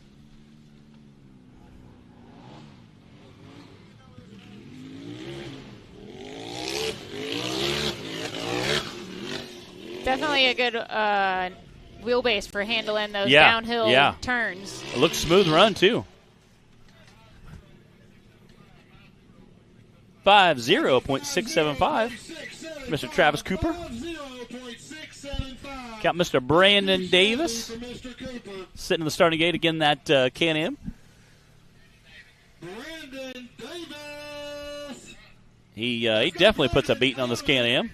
[SPEAKER 1] Definitely a good wheelbase for handling those downhill turns.
[SPEAKER 2] It looks smooth run, too. 50.675. Mr. Travis Cooper. Got Mr. Brandon Davis sitting in the starting gate again, that Can-Am.
[SPEAKER 4] Brandon Davis.
[SPEAKER 2] He definitely puts a beating on this Can-Am.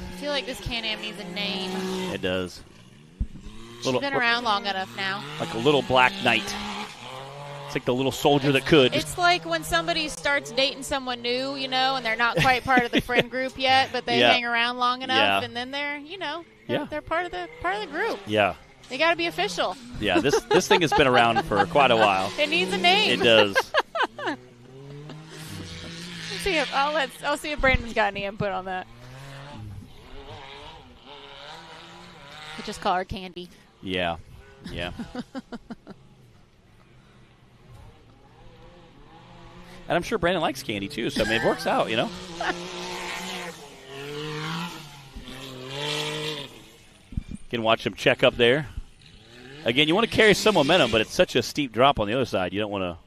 [SPEAKER 1] I feel like this Can-Am needs a name.
[SPEAKER 2] It does.
[SPEAKER 1] She's been around long enough now.
[SPEAKER 2] Like a little black knight. It's like the little soldier that could.
[SPEAKER 1] It's like when somebody starts dating someone new, and they're not quite part of the friend group yet, but they hang around long enough, and then they're, they're part of the group.
[SPEAKER 2] Yeah.
[SPEAKER 1] They got to be official.
[SPEAKER 2] Yeah, this thing has been around for quite a while.
[SPEAKER 1] It needs a name.
[SPEAKER 2] It does.
[SPEAKER 1] I'll see if Brandon's got any input on that. We'll just call her Candy.
[SPEAKER 2] Yeah. And I'm sure Brandon likes candy, too, so it works out, Can watch him check up there. Again, you want to carry some momentum, but it's such a steep drop on the other side. You don't want to.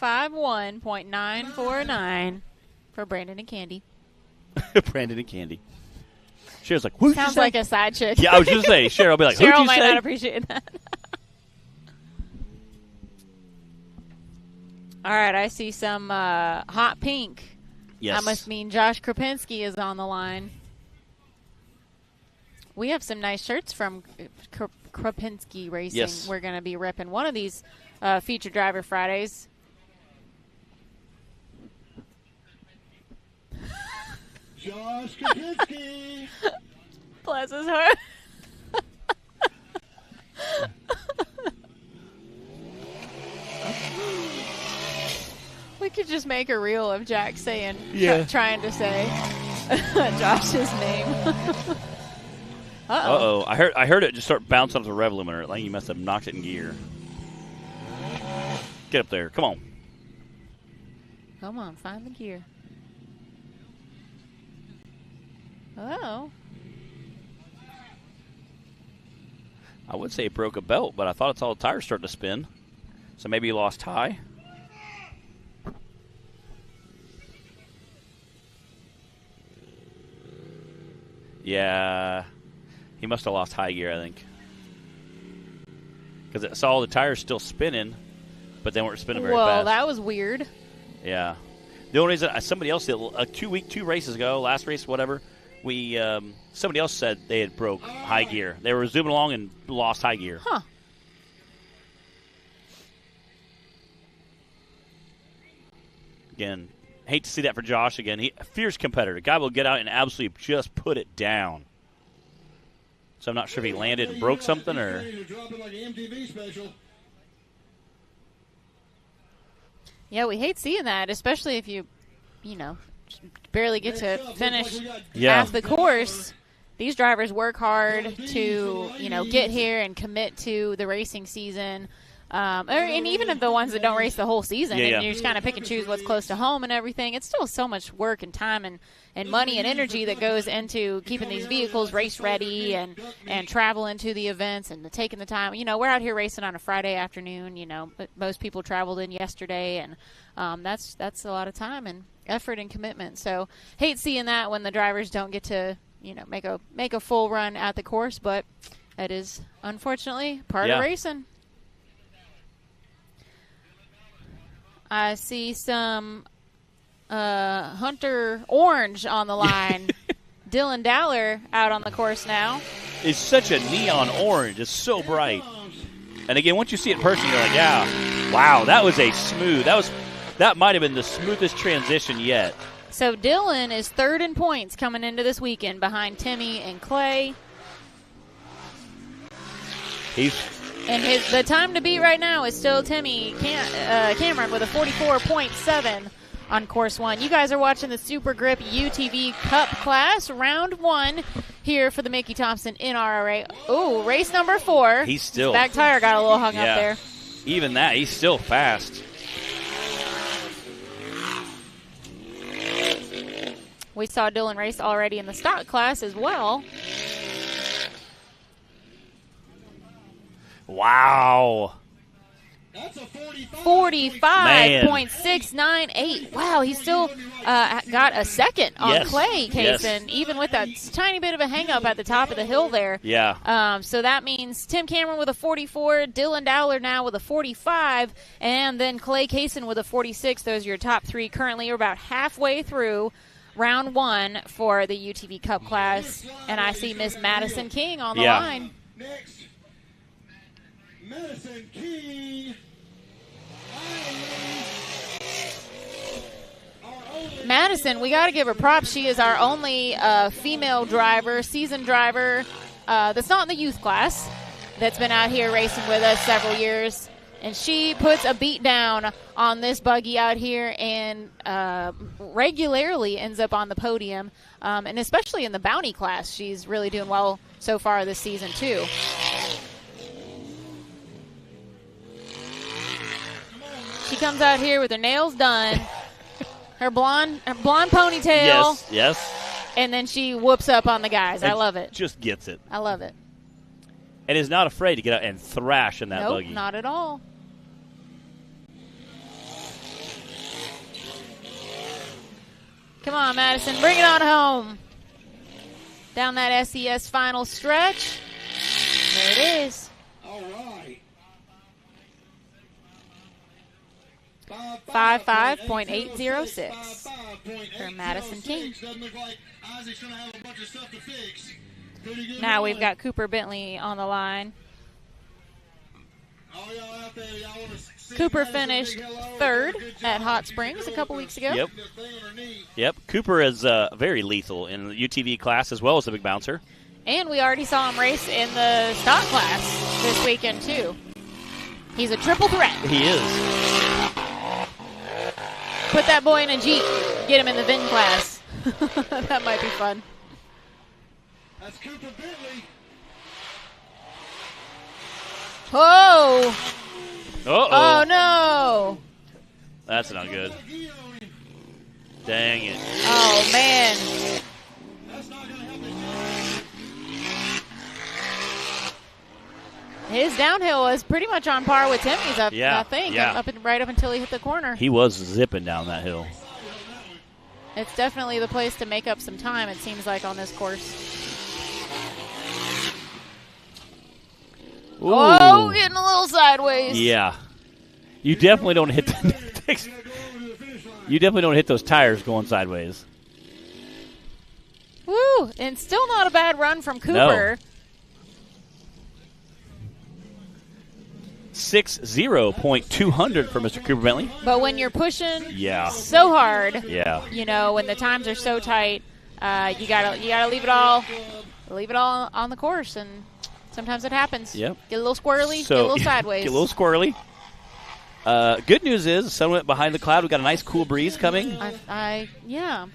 [SPEAKER 1] 51.949 for Brandon and Candy.
[SPEAKER 2] Brandon and Candy. Cheryl's like, who'd you say?
[SPEAKER 1] Sounds like a side chick.
[SPEAKER 2] Yeah, I was just going to say, Cheryl will be like, who'd you say?
[SPEAKER 1] Cheryl might not appreciate that. All right, I see some hot pink.
[SPEAKER 2] Yes.
[SPEAKER 1] That must mean Josh Krapinski is on the line. We have some nice shirts from Krapinski Racing.
[SPEAKER 2] Yes.
[SPEAKER 1] We're going to be repping one of these Feature Driver Fridays.
[SPEAKER 4] Josh Krapinski.
[SPEAKER 1] Bless his heart. We could just make a reel of Jack saying, trying to say Josh's name.
[SPEAKER 2] Uh-oh. I heard it just start bouncing off the rev limiter. I think he must have knocked it in gear. Get up there. Come on.
[SPEAKER 1] Come on, find the gear. Oh.
[SPEAKER 2] I would say it broke a belt, but I thought it's all the tires starting to spin. So maybe he lost high. Yeah, he must have lost high gear, I think. Because it saw the tires still spinning, but they weren't spinning very fast.
[SPEAKER 1] Well, that was weird.
[SPEAKER 2] Yeah. The only reason, somebody else did, 2 races ago, last race, whatever, somebody else said they had broke high gear. They were zooming along and lost high gear.
[SPEAKER 1] Huh.
[SPEAKER 2] Again, hate to see that for Josh again. He fierce competitor. Guy will get out and absolutely just put it down. So I'm not sure if he landed and broke something or.
[SPEAKER 1] Yeah, we hate seeing that, especially if you barely get to finish half the course. These drivers work hard to, get here and commit to the racing season. And even if the ones that don't race the whole season,
[SPEAKER 2] Yeah,
[SPEAKER 1] and
[SPEAKER 2] yeah.
[SPEAKER 1] you just kind of pick and choose what's close to home and everything, it's still so much work and time and money and energy that goes into keeping these vehicles race ready and traveling to the events and taking the time. We're out here racing on a Friday afternoon, but most people traveled in yesterday, and that's a lot of time and effort and commitment. So hate seeing that when the drivers don't get to, make a full run at the course, but that is unfortunately part of racing. I see some Hunter Orange on the line. Dylan Dowler out on the course now.
[SPEAKER 2] It's such a neon orange. It's so bright. And again, once you see it in person, you're like, yeah, wow, that was a smooth. That might have been the smoothest transition yet.
[SPEAKER 1] So Dylan is third in points coming into this weekend behind Timmy and Clay. And the time to beat right now is still Timmy Cameron with a 44.7 on course 1. You guys are watching the Super Grip UTV Cup class, round 1 here for the Mickey Thompson NRRA. Ooh, race number 4.
[SPEAKER 2] He's still.
[SPEAKER 1] His back tire got a little hung up there.
[SPEAKER 2] Even that, he's still fast.
[SPEAKER 1] We saw Dylan race already in the stock class as well.
[SPEAKER 2] Wow.
[SPEAKER 4] That's a
[SPEAKER 1] 45.698. Wow, he still got a second on Clay Kaysen, even with that tiny bit of a hang-up at the top of the hill there.
[SPEAKER 2] Yeah.
[SPEAKER 1] So that means Tim Cameron with a 44, Dylan Dowler now with a 45, and then Clay Kaysen with a 46. Those are your top 3 currently. We're about halfway through round 1 for the UTV Cup class, and I see Miss Madison King on the line.
[SPEAKER 4] Next, Madison King.
[SPEAKER 1] Madison, we got to give her props. She is our only female driver, seasoned driver, that's not in the youth class, that's been out here racing with us several years. And she puts a beat down on this buggy out here and regularly ends up on the podium. And especially in the bounty class, she's really doing well so far this season, too. She comes out here with her nails done, her blonde ponytail.
[SPEAKER 2] Yes.
[SPEAKER 1] And then she whoops up on the guys. I love it.
[SPEAKER 2] Just gets it.
[SPEAKER 1] I love it.
[SPEAKER 2] And is not afraid to get out and thrash in that buggy.
[SPEAKER 1] Nope, not at all. Come on, Madison. Bring it on home. Down that SES final stretch. There it is.
[SPEAKER 4] All right.
[SPEAKER 1] 55.806 for Madison King.
[SPEAKER 4] Doesn't look like Isaac's going to have a bunch of stuff to fix.
[SPEAKER 1] Now we've got Cooper Bentley on the line. Cooper finished third at Hot Springs a couple weeks ago.
[SPEAKER 2] Yep. Cooper is very lethal in the UTV class as well as the big bouncer.
[SPEAKER 1] And we already saw him race in the stock class this weekend, too. He's a triple threat.
[SPEAKER 2] He is.
[SPEAKER 1] Put that boy in a Jeep. Get him in the VIN class. That might be fun.
[SPEAKER 4] That's Cooper Bentley.
[SPEAKER 1] Whoa!
[SPEAKER 2] Uh-oh.
[SPEAKER 1] Oh, no!
[SPEAKER 2] That's not good. Dang it.
[SPEAKER 1] Oh, man.
[SPEAKER 4] That's not going to help his
[SPEAKER 1] His downhill was pretty much on par with Timmy's, I think, right up until he hit the corner.
[SPEAKER 2] He was zipping down that hill.
[SPEAKER 1] It's definitely the place to make up some time, it seems like, on this course.
[SPEAKER 2] Ooh.
[SPEAKER 1] Oh, getting a little sideways.
[SPEAKER 2] Yeah. You definitely don't hit you definitely don't hit those tires going sideways.
[SPEAKER 1] Woo! And still not a bad run from Cooper.
[SPEAKER 2] No. 60.200 for Mr. Cooper Bentley.
[SPEAKER 1] But when you're pushing so hard, when the times are so tight, you gotta leave it all on the course, and sometimes it happens.
[SPEAKER 2] Yep.
[SPEAKER 1] Get a little squirrely, get a little sideways.
[SPEAKER 2] Get a little squirrely. Good news is, the sun went behind the cloud. We got a nice cool breeze coming.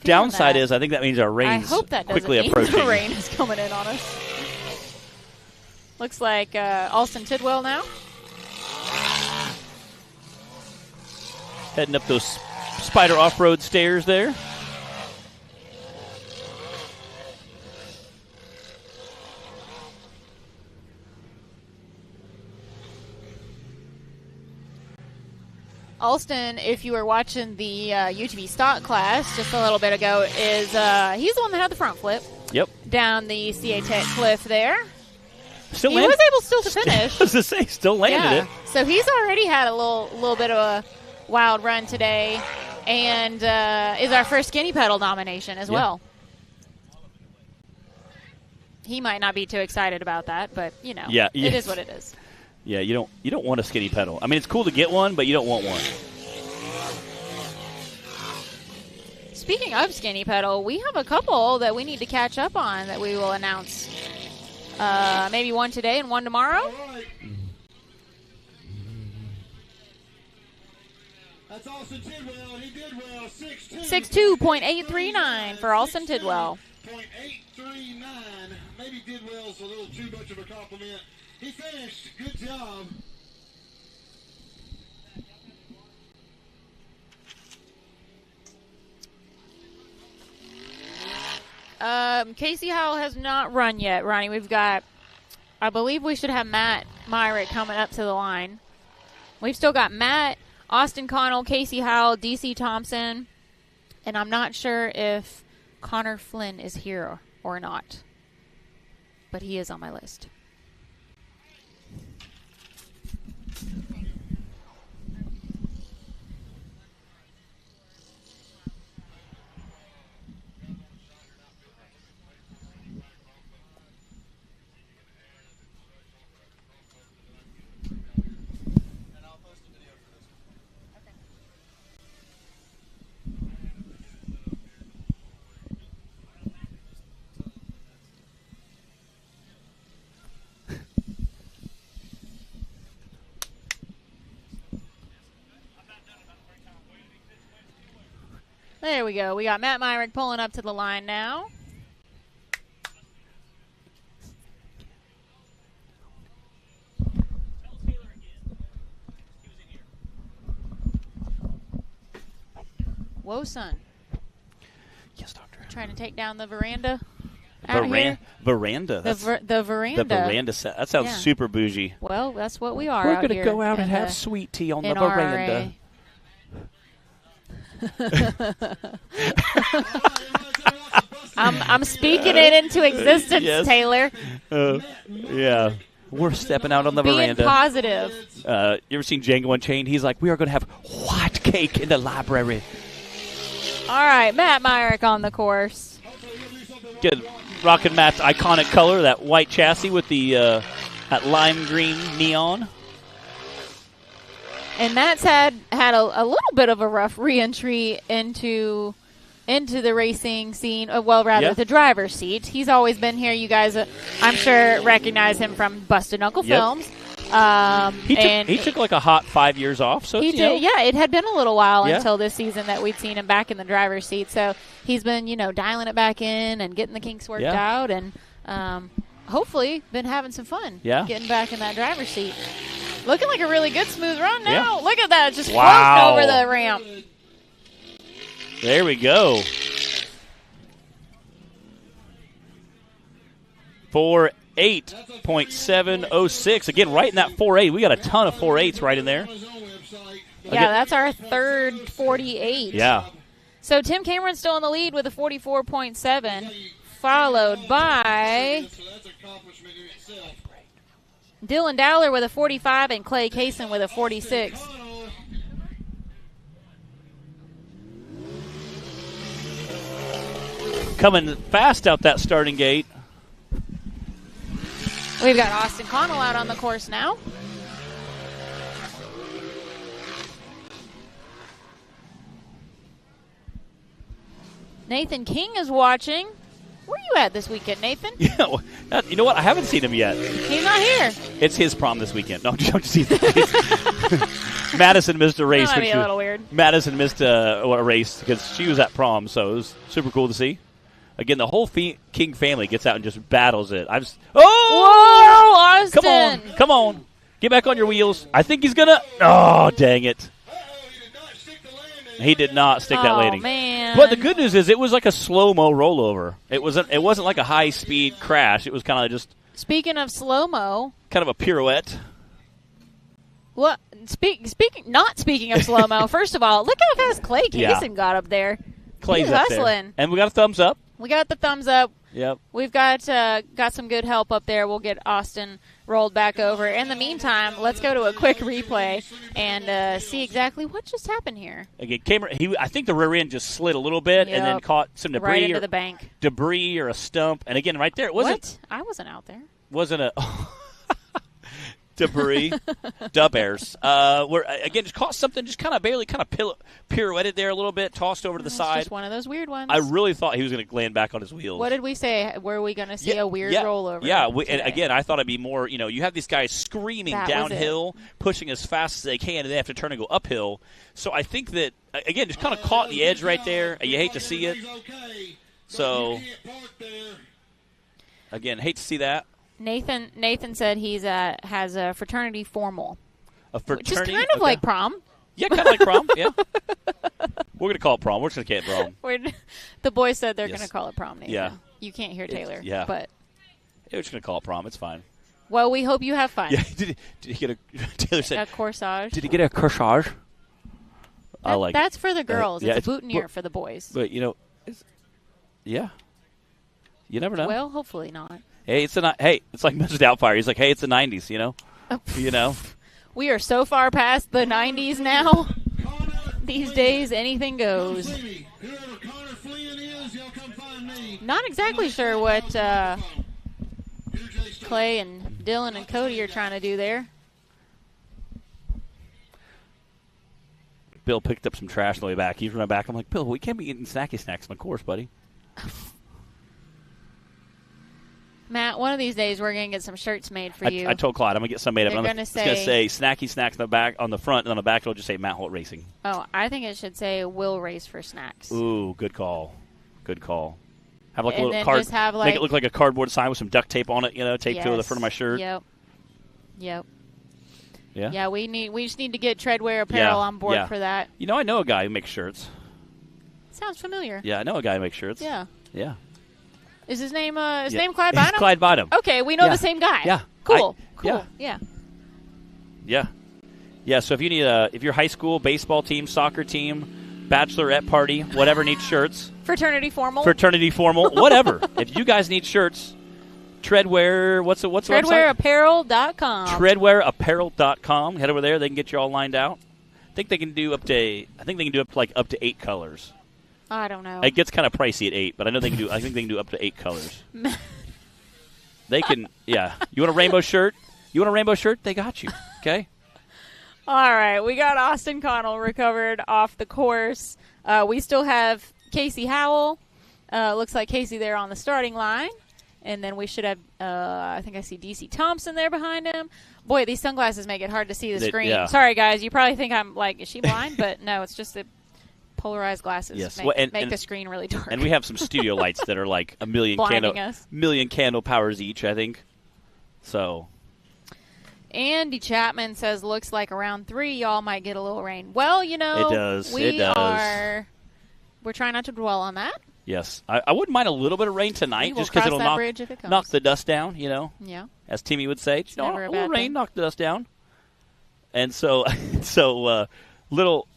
[SPEAKER 2] Downside is, I think that means our rain's quickly approaching.
[SPEAKER 1] The rain is coming in on us. Looks like Alston Tidwell now.
[SPEAKER 2] Heading up those Spider off-road stairs there.
[SPEAKER 1] Alston, if you were watching the UTV stock class just a little bit ago, is he's the one that had the front flip.
[SPEAKER 2] Yep.
[SPEAKER 1] Down the CA Tech cliff there.
[SPEAKER 2] Still
[SPEAKER 1] he was able still to finish.
[SPEAKER 2] I was to say, still landed it.
[SPEAKER 1] So he's already had a little bit of a wild run today, and is our first skinny pedal nomination as well. He might not be too excited about that, but it is what it is.
[SPEAKER 2] Yeah, you don't want a skinny pedal. I mean, it's cool to get one, but you don't want one.
[SPEAKER 1] Speaking of skinny pedal, we have a couple that we need to catch up on that we will announce. Maybe one today and one tomorrow.
[SPEAKER 4] That's Alston Tidwell. He did well.
[SPEAKER 1] 6'2", .839 for Alston Tidwell.
[SPEAKER 4] .839. Maybe Tidwell's a little too much of a compliment. He finished. Good job.
[SPEAKER 1] Casey Howell has not run yet, Ronnie. I believe we should have Matt Myrick coming up to the line. We've still got Matt, Austin Connell, Casey Howell, DC Thompson, and I'm not sure if Connor Flynn is here or not, but he is on my list. There we go. We got Matt Myrick pulling up to the line now. Whoa, son.
[SPEAKER 2] Yes, doctor.
[SPEAKER 1] Trying to take down the veranda.
[SPEAKER 2] Veranda.
[SPEAKER 1] The veranda.
[SPEAKER 2] The veranda set. That sounds super bougie.
[SPEAKER 1] Well, that's what we are.
[SPEAKER 2] We're going to go out and have sweet tea on the veranda.
[SPEAKER 1] I'm speaking it into existence,
[SPEAKER 2] yes.
[SPEAKER 1] Taylor.
[SPEAKER 2] Yeah. We're stepping out on the veranda.
[SPEAKER 1] Being positive.
[SPEAKER 2] You ever seen Django Unchained? He's like, we are going to have white cake in the library.
[SPEAKER 1] All right, Matt Myrick on the course.
[SPEAKER 2] Good. Rocking Matt's iconic color, that white chassis with the that lime green neon.
[SPEAKER 1] And Matt's had a little bit of a rough re-entry into the racing scene. The driver's seat. He's always been here. You guys, I'm sure, recognize him from Busted Knuckle Films.
[SPEAKER 2] He took like a hot 5 years off. So
[SPEAKER 1] he did. Yeah, it had been a little while until this season that we'd seen him back in the driver's seat. So he's been, dialing it back in and getting the kinks worked out, and hopefully been having some fun. Getting back in that driver's seat. Looking like a really good smooth run now. Look at that, just floating over the ramp.
[SPEAKER 2] There we go. 4.8.706. Again, right in that 4.8. We got a ton of 4.8s right in there.
[SPEAKER 1] Yeah, that's our third 48.
[SPEAKER 2] Yeah.
[SPEAKER 1] So Tim Cameron's still in the lead with a 44.7, followed by Dylan Dowler with a 45 and Clay Kaysen with a 46.
[SPEAKER 2] Coming fast out that starting gate.
[SPEAKER 1] We've got Austin Connell out on the course now. Nathan King is watching. Where are you at this weekend, Nathan?
[SPEAKER 2] Yeah, you know what? I haven't seen him yet.
[SPEAKER 1] He's not here.
[SPEAKER 2] It's his prom this weekend. No, I'm just Madison missed a race.
[SPEAKER 1] That might be a little weird.
[SPEAKER 2] Madison missed a race because she was at prom, so it was super cool to see. Again, the whole King family gets out and just battles it.
[SPEAKER 1] Whoa, Austin!
[SPEAKER 2] Come on. Get back on your wheels. I think he's going to. Oh, dang it. He did not stick that landing.
[SPEAKER 1] Man.
[SPEAKER 2] But the good news is it was like a slow-mo rollover. It wasn't like a high-speed crash. It was kind of just.
[SPEAKER 1] Speaking of slow-mo.
[SPEAKER 2] Kind of a pirouette.
[SPEAKER 1] Well, not speaking of slow-mo, first of all, look how fast Clay Kaysen got up there.
[SPEAKER 2] Clay's
[SPEAKER 1] He's
[SPEAKER 2] up
[SPEAKER 1] hustling.
[SPEAKER 2] there. And we got a thumbs up.
[SPEAKER 1] We got the thumbs up.
[SPEAKER 2] Yep.
[SPEAKER 1] We've got some good help up there. We'll get Austin rolled back over. In the meantime, let's go to a quick replay and see exactly what just happened here.
[SPEAKER 2] Again, I think the rear end just slid a little bit and then caught some debris.
[SPEAKER 1] Right into the bank.
[SPEAKER 2] Debris or a stump. And again, right there, it wasn't.
[SPEAKER 1] What? I wasn't out there.
[SPEAKER 2] Wasn't a. Debris, dub airs. Again, just caught something, just kind of barely pirouetted there a little bit, tossed over to the side.
[SPEAKER 1] Just one of those weird ones.
[SPEAKER 2] I really thought he was going to land back on his wheels.
[SPEAKER 1] What did we say? Were we going to see a weird rollover?
[SPEAKER 2] Yeah, and again, I thought it'd be more, you have these guys screaming downhill, pushing as fast as they can, and they have to turn and go uphill. So I think that, again, just kind of caught the edge right there. You hate to see it. So, again, hate to see that.
[SPEAKER 1] Nathan said he's has a fraternity formal.
[SPEAKER 2] A fraternity?
[SPEAKER 1] Which is kind of like prom.
[SPEAKER 2] Yeah, kind of like prom, yeah. We're going to call it prom. We're just going to call it prom.
[SPEAKER 1] The boys said they're going to call it prom, Nathan.
[SPEAKER 2] Yeah.
[SPEAKER 1] You can't hear Taylor.
[SPEAKER 2] Yeah.
[SPEAKER 1] But
[SPEAKER 2] we're just going to call it prom. It's fine.
[SPEAKER 1] Well, we hope you have fun.
[SPEAKER 2] Yeah. Did he get Taylor said.
[SPEAKER 1] A corsage.
[SPEAKER 2] Did he get a corsage? I like
[SPEAKER 1] That's for the girls.
[SPEAKER 2] Yeah,
[SPEAKER 1] it's a boutonniere for the boys.
[SPEAKER 2] But, yeah. You never know.
[SPEAKER 1] Well, hopefully not.
[SPEAKER 2] Hey, it's like Mr. Doubtfire. He's like, hey, it's the 90s, You know?
[SPEAKER 1] We are so far past the 90s now. These days, anything goes. Not exactly sure what Clay and Dylan and Cody are trying to do there.
[SPEAKER 2] Bill picked up some trash on the way back. He's running back. I'm like, Bill, we can't be eating snacky snacks on the course, buddy.
[SPEAKER 1] Matt, one of these days we're going to get some shirts made for you.
[SPEAKER 2] I told Clyde I'm going to get some made up.
[SPEAKER 1] It's going to say
[SPEAKER 2] snacky snacks on the back, on the front, and on the back it'll just say Matt Holt Racing.
[SPEAKER 1] Oh, I think it should say Will Race for Snacks.
[SPEAKER 2] Ooh, good call. Good call. Have like
[SPEAKER 1] and
[SPEAKER 2] a little
[SPEAKER 1] then
[SPEAKER 2] card.
[SPEAKER 1] Just have
[SPEAKER 2] make it look like a cardboard sign with some duct tape on it, taped to the front of my shirt.
[SPEAKER 1] Yep.
[SPEAKER 2] Yeah.
[SPEAKER 1] Yeah, we just need to get Treadwear Apparel on board for that.
[SPEAKER 2] I know a guy who makes shirts.
[SPEAKER 1] Sounds familiar.
[SPEAKER 2] Yeah, I know a guy who makes shirts.
[SPEAKER 1] Yeah.
[SPEAKER 2] Yeah.
[SPEAKER 1] Is his name Clyde Bynum?
[SPEAKER 2] Clyde Bynum.
[SPEAKER 1] Okay, we know the same guy.
[SPEAKER 2] Yeah.
[SPEAKER 1] Cool.
[SPEAKER 2] Yeah. Yeah, so if you need if your high school baseball team, soccer team, bachelorette party, whatever needs shirts.
[SPEAKER 1] Fraternity formal,
[SPEAKER 2] whatever. If you guys need shirts, Treadwear, what's the website?
[SPEAKER 1] TreadwearApparel.com.
[SPEAKER 2] TreadwearApparel.com. Head over there. They can get you all lined out. I think they can do up to 8 colors.
[SPEAKER 1] I don't know.
[SPEAKER 2] It gets kind of pricey at 8, but I know they can do. I think they can do up to 8 colors. They can. Yeah. You want a rainbow shirt? They got you. Okay.
[SPEAKER 1] All right. We got Austin Connell recovered off the course. We still have Casey Howell. Looks like Casey there on the starting line. And then we should have, I think I see DC Thompson there behind him. Boy, these sunglasses make it hard to see the screen.
[SPEAKER 2] Yeah.
[SPEAKER 1] Sorry, guys. You probably think I'm like, is she blind? But no, it's just the polarized glasses make the screen really dark.
[SPEAKER 2] And we have some studio lights that are like a million candle powers each, I think. So.
[SPEAKER 1] Andy Chapman says, looks like around 3 y'all might get a little rain. Well,
[SPEAKER 2] it does.
[SPEAKER 1] We're trying not to dwell on that.
[SPEAKER 2] Yes. I wouldn't mind a little bit of rain tonight just because it'll knock the dust down,
[SPEAKER 1] Yeah.
[SPEAKER 2] As Timmy would say.
[SPEAKER 1] It's never
[SPEAKER 2] a
[SPEAKER 1] bad
[SPEAKER 2] little rain,
[SPEAKER 1] thing.
[SPEAKER 2] knock the dust down. And little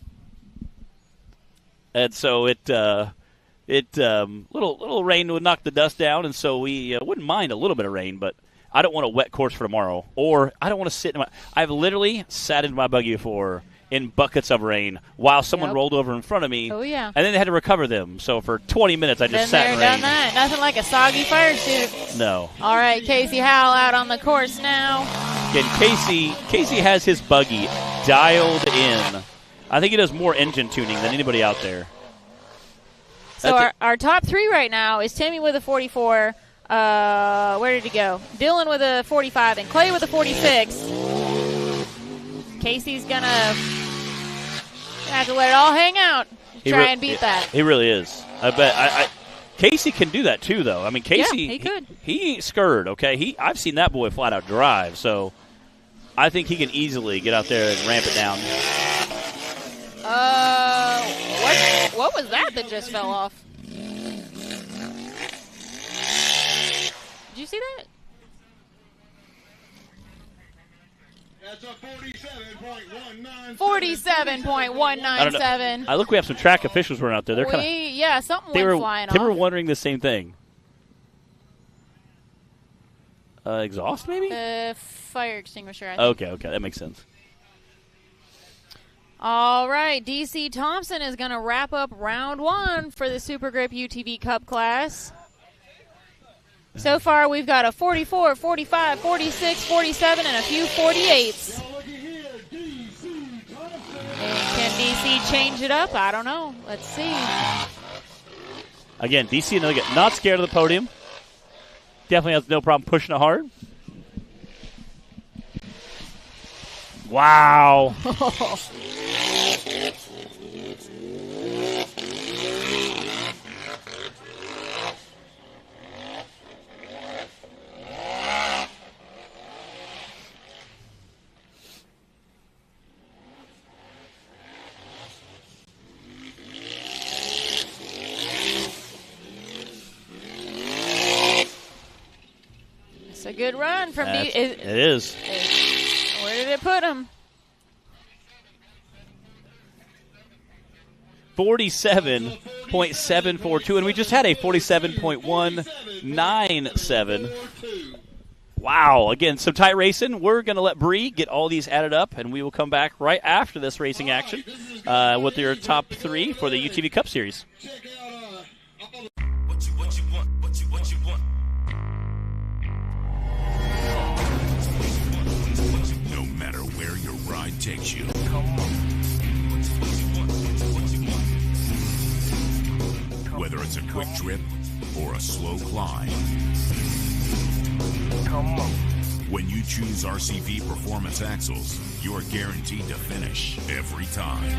[SPEAKER 2] rain would knock the dust down, and so we wouldn't mind a little bit of rain, but I don't want a wet course for tomorrow, or I don't want to sit in I've literally sat in my buggy before in buckets of rain while someone rolled over in front of me.
[SPEAKER 1] Oh, yeah.
[SPEAKER 2] And then they had to recover them. So for 20 minutes, I just sat in rain.
[SPEAKER 1] Done that. Nothing like a soggy fire suit.
[SPEAKER 2] No.
[SPEAKER 1] All right, Casey Howell out on the course now.
[SPEAKER 2] Again, Casey has his buggy dialed in. I think he does more engine tuning than anybody out there.
[SPEAKER 1] So our top 3 right now is Timmy with a 44. Where did he go? Dylan with a 45 and Clay with a 46. Casey's going to have to let it all hang out. Try and beat that.
[SPEAKER 2] He really is. I bet. Casey can do that too, though. I mean, Casey,
[SPEAKER 1] he could.
[SPEAKER 2] He ain't scared, okay? I've seen that boy flat out drive, so I think he can easily get out there and ramp it down.
[SPEAKER 1] What was that just fell off? Did you see that?
[SPEAKER 4] That's a 47.197.
[SPEAKER 1] 47.197.
[SPEAKER 2] I look, we have some track officials running out there. They're kind of
[SPEAKER 1] yeah, something went flying off.
[SPEAKER 2] They were wondering the same thing. Exhaust, maybe?
[SPEAKER 1] Fire extinguisher, I think.
[SPEAKER 2] Okay, that makes sense.
[SPEAKER 1] All right, DC Thompson is going to wrap up round 1 for the Super Grip UTV Cup class. So far, we've got a 44, 45, 46, 47, and a few 48s. And can DC change it up? I don't know. Let's see.
[SPEAKER 2] Again, DC not scared of the podium. Definitely has no problem pushing it hard. Wow.
[SPEAKER 1] It's a good run from DC.
[SPEAKER 2] It is.
[SPEAKER 1] Where did it put him?
[SPEAKER 2] 47.742, and we just had a 47.197. Wow. Again, some tight racing. We're going to let Bree get all these added up, and we will come back right after this racing action with your top 3 for the UTV Cup Series.
[SPEAKER 6] What you want. No matter where your ride takes you. Whether it's a quick trip or a slow climb. When you choose RCV Performance Axles, you're guaranteed to finish every time.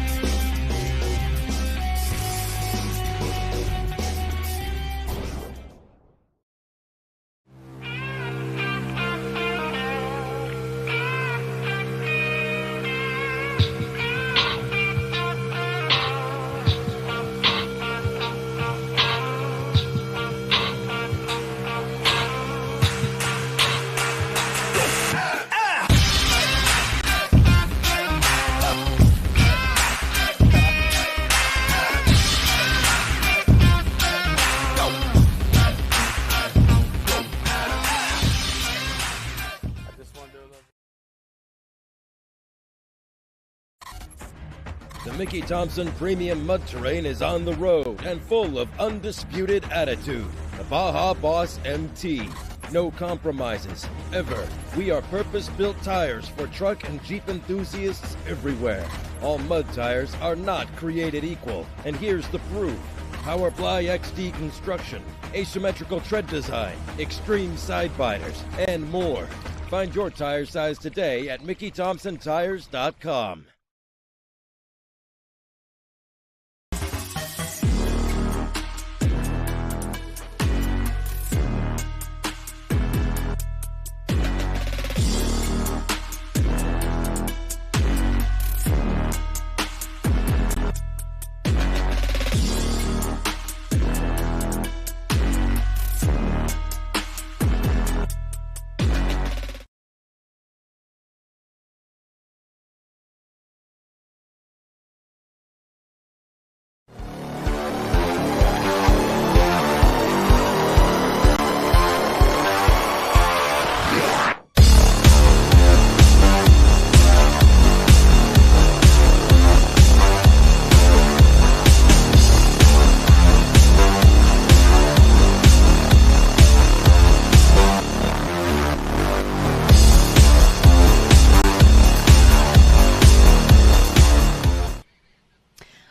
[SPEAKER 5] The Mickey Thompson Premium Mud Terrain is on the road and full of undisputed attitude. The Baja Boss MT. No compromises, ever. We are purpose-built tires for truck and Jeep enthusiasts everywhere. All mud tires are not created equal, and here's the proof. Powerply XD construction, asymmetrical tread design, extreme side biters, and more. Find your tire size today at MickeyThompsonTires.com.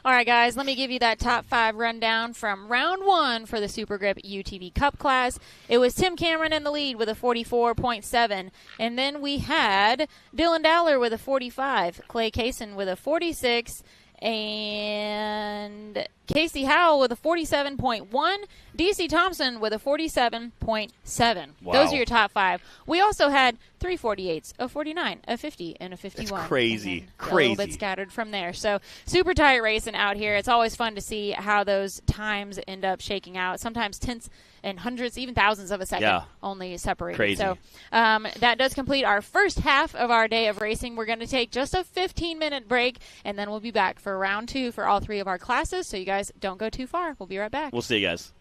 [SPEAKER 1] All right, guys, let me give you that top 5 rundown from round 1 for the Super Grip UTV Cup class. It was Tim Cameron in the lead with a 44.7. And then we had Dylan Dowler with a 45, Clay Kaysen with a 46, and Casey Howell with a 47.1. DC Thompson with a 47.7.
[SPEAKER 2] Wow.
[SPEAKER 1] Those are your top 5. We also had 348s, a 49, a 50, and a 51.
[SPEAKER 2] It's crazy.
[SPEAKER 1] A little bit scattered from there. So super tight racing out here. It's always fun to see how those times end up shaking out. Sometimes tenths and hundreds, even thousands of a second only separated.
[SPEAKER 2] Crazy.
[SPEAKER 1] So that does complete our first half of our day of racing. We're going to take just a 15-minute break, and then we'll be back for round 2 for all 3 of our classes. So you guys don't go too far. We'll be right back.
[SPEAKER 2] We'll see you guys.